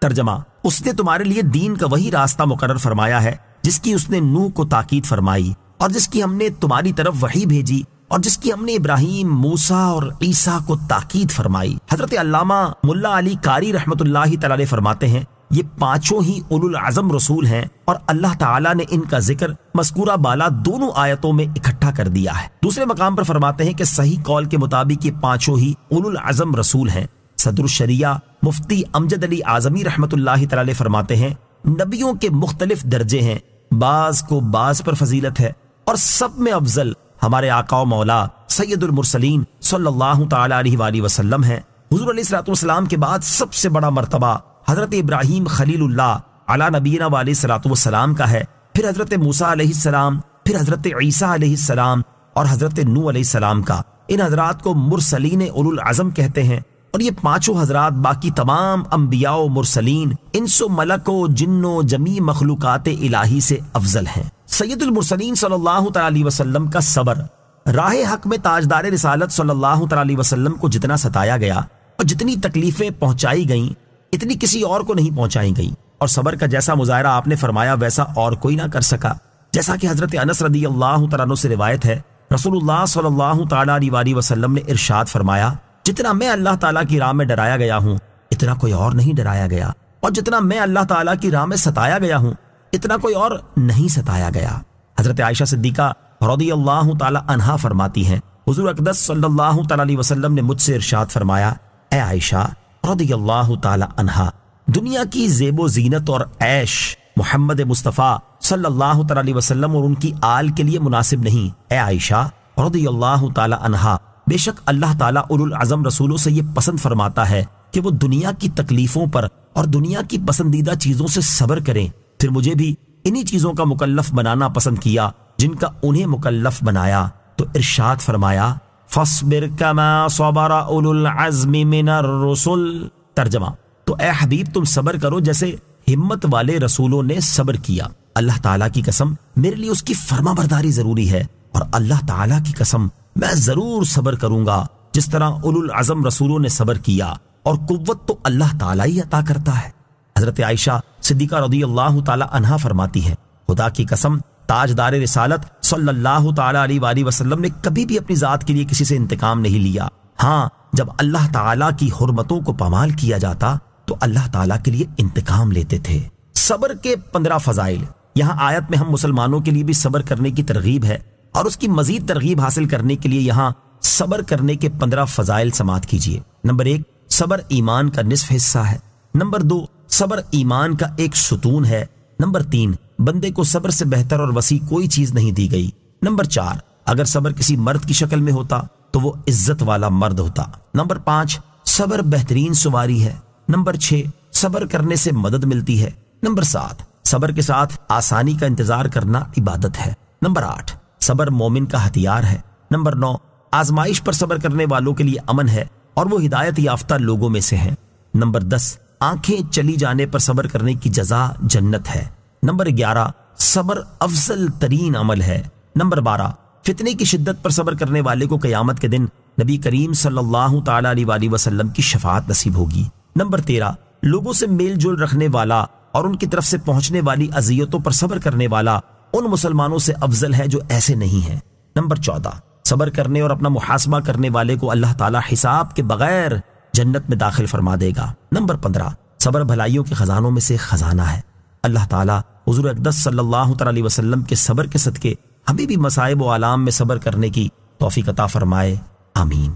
ترجمہ: اس نے تمہارے لیے دین کا وہی راستہ مقرر فرمایا ہے جس کی اس نے نوح کو تاکید فرمائی، اور جس کی ہم نے تمہاری طرف وحی بھیجی، اور جس کی ہم نے ابراہیم، موسیٰ اور عیسیٰ کو تاکید فرمائی۔ حضرت علامہ ملا علی قاری رحمۃ اللہ تعالی علیہ فرماتے ہیں یہ 5 ہی اولو العزم رسول ہیں، اور اللہ تعالیٰ نے ان کا ذکر مذکورہ بالا دونوں آیتوں میں اکٹھا کر دیا ہے۔ دوسرے مقام پر فرماتے ہیں کہ صحیح قول کے مطابق یہ 5 ہی اولو العزم رسول ہیں۔ صدر الشریعہ مفتی امجد علی اعظمی رحمۃ اللہ تعالی علیہ فرماتے ہیں نبیوں کے مختلف درجے ہیں، بعض کو بعض پر فضیلت ہے، اور سب میں افضل ہمارے آقا و مولا سید المرسلین صلی اللہ تعالی علیہ وآلہ وسلم ہیں۔ حضور علیہ الصلوۃ والسلام کے بعد سب سے بڑا مرتبہ حضرت ابراہیم خلیل اللہ علی نبینا علیہ الصلوۃ والسلام کا ہے، پھر حضرت موسیٰ علیہ السلام، پھر حضرت عیسیٰ علیہ السلام، اور حضرت نوح علیہ السلام کا۔ ان حضرات کو مرسلین اولو العزم کہتے ہیں، اور یہ 5 حضرات باقی تمام انبیاء و مرسلین، انس و ملک و جن و جمیع مخلوقات الہی سے افضل ہیں۔ سید المرسلین صلی اللہ تعالی علیہ وسلم کا صبر، راہ حق میں تاجدار رسالت صلی اللہ تعالی علیہ وسلم کو جتنا ستایا گیا اور جتنی تکلیفیں پہنچائی گئیں اتنی کسی اور کو نہیں پہنچائی گئیں، اور صبر کا جیسا مظاہرہ آپ نے فرمایا ویسا اور کوئی نہ کر سکا، جیسا کہ حضرت انس رضی اللہ تعالیٰ عنہ سے روایت ہے، رسول اللہ صلی اللہ تعالی علیہ وآلہ وسلم نے ارشاد فرمایا: جتنا میں اللہ تعالیٰ کی راہ میں ڈرایا گیا ہوں اتنا کوئی اور نہیں ڈرایا گیا، اور جتنا میں اللہ تعالیٰ کی راہ میں ستایا گیا ہوں اتنا کوئی اور نہیں ستایا گیا۔ حضرت عائشہ صدیقہ رضی اللہ تعالی عنہا فرماتی ہیں حضور اقدس صلی اللہ تعالی علیہ وسلم نے مجھ سے ارشاد فرمایا: اے عائشہ رضی اللہ تعالی عنہا، دنیا کی زیب و زینت اور عیش محمد مصطفیٰ صلی اللہ تعالی علیہ وسلم اور ان کی آل کے لیے مناسب نہیں۔ اے عائشہ رضی اللہ تعالی عنہا، بے شک اللہ تعالیٰ اولو العزم رسولوں سے یہ پسند فرماتا ہے کہ وہ دنیا کی تکلیفوں پر اور دنیا کی پسندیدہ چیزوں سے صبر کریں، پھر مجھے بھی انہی چیزوں کا مکلف بنانا پسند کیا جن کا انہیں مکلف بنایا، تو ارشاد فرمایا: فاصبر کما صبر اولو العزم من الرسل۔ ترجمہ: تو اے حبیب تم صبر کرو جیسے ہمت والے رسولوں نے صبر کیا۔ اللہ تعالیٰ کی قسم میرے لیے اس کی فرما برداری ضروری ہے، اور اللہ تعالیٰ کی قسم میں ضرور صبر کروں گا جس طرح اولو العزم رسولوں نے صبر کیا، اور قوت تو اللہ تعالیٰ ہی عطا کرتا ہے۔ حضرت عائشہ صدیقہ رضی اللہ تعالی عنہا فرماتی ہے: خدا کی قسم تاجدار رسالت صلی اللہ تعالی علیہ وآلہ وسلم نے کبھی بھی اپنی ذات کے لیے کسی سے انتقام نہیں لیا۔ ہاں، جب اللہ تعالیٰ کی حرمتوں کو پامال کیا جاتا تو اللہ تعالیٰ کے لیے انتقام لیتے تھے۔ صبر کے 15 فضائل۔ یہاں آیت میں ہم مسلمانوں کے لیے بھی صبر کرنے کی ترغیب ہے، اور اس کی مزید ترغیب حاصل کرنے کے لیے یہاں صبر کرنے کے 15 فضائل سماعت کیجیے۔ نمبر 1، صبر ایمان کا نصف حصہ ہے۔ نمبر 2، صبر ایمان کا ایک ستون ہے۔ نمبر 3، بندے کو صبر سے بہتر اور وسیع کوئی چیز نہیں دی گئی۔ نمبر 4، اگر صبر کسی مرد کی شکل میں ہوتا تو وہ عزت والا مرد ہوتا۔ نمبر 5، صبر بہترین سواری ہے۔ نمبر 6، صبر کرنے سے مدد ملتی ہے۔ نمبر 7، صبر کے ساتھ آسانی کا انتظار کرنا عبادت ہے۔ نمبر 8، صبر مومن کا ہتھیار ہے۔ نمبر 9، آزمائش پر صبر کرنے والوں کے لیے امن ہے اور وہ ہدایت یافتہ لوگوں میں سے ہیں۔ نمبر 10، آنکھیں چلی جانے پر صبر کرنے کی جزا جنت ہے۔ نمبر 11، صبر افضل ترین عمل ہے۔ نمبر 12، فتنے کی شدت پر صبر کرنے والے کو قیامت کے دن نبی کریم صلی اللہ تعالی علیہ وآلہ وسلم کی شفاعت نصیب ہوگی۔ نمبر 13، لوگوں سے میل جول رکھنے والا اور ان کی طرف سے پہنچنے والی اذیتوں پر صبر کرنے والا ان مسلمانوں سے افضل ہے جو ایسے نہیں ہیں۔ نمبر 14، صبر کرنے اور اپنا محاسبہ کرنے والے کو اللہ تعالی حساب کے بغیر جنت میں داخل فرما دے گا۔ نمبر 15، صبر بھلائیوں کے خزانوں میں سے خزانہ ہے۔ اللہ تعالی حضور اقدس صلی اللہ تعالی علیہ وسلم کے صبر کے صدقے ہمیں بھی مصائب و آلام میں صبر کرنے کی توفیق عطا فرمائے، آمین۔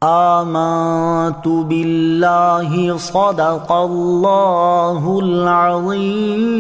آمنت باللہ صدق اللہ العظیم۔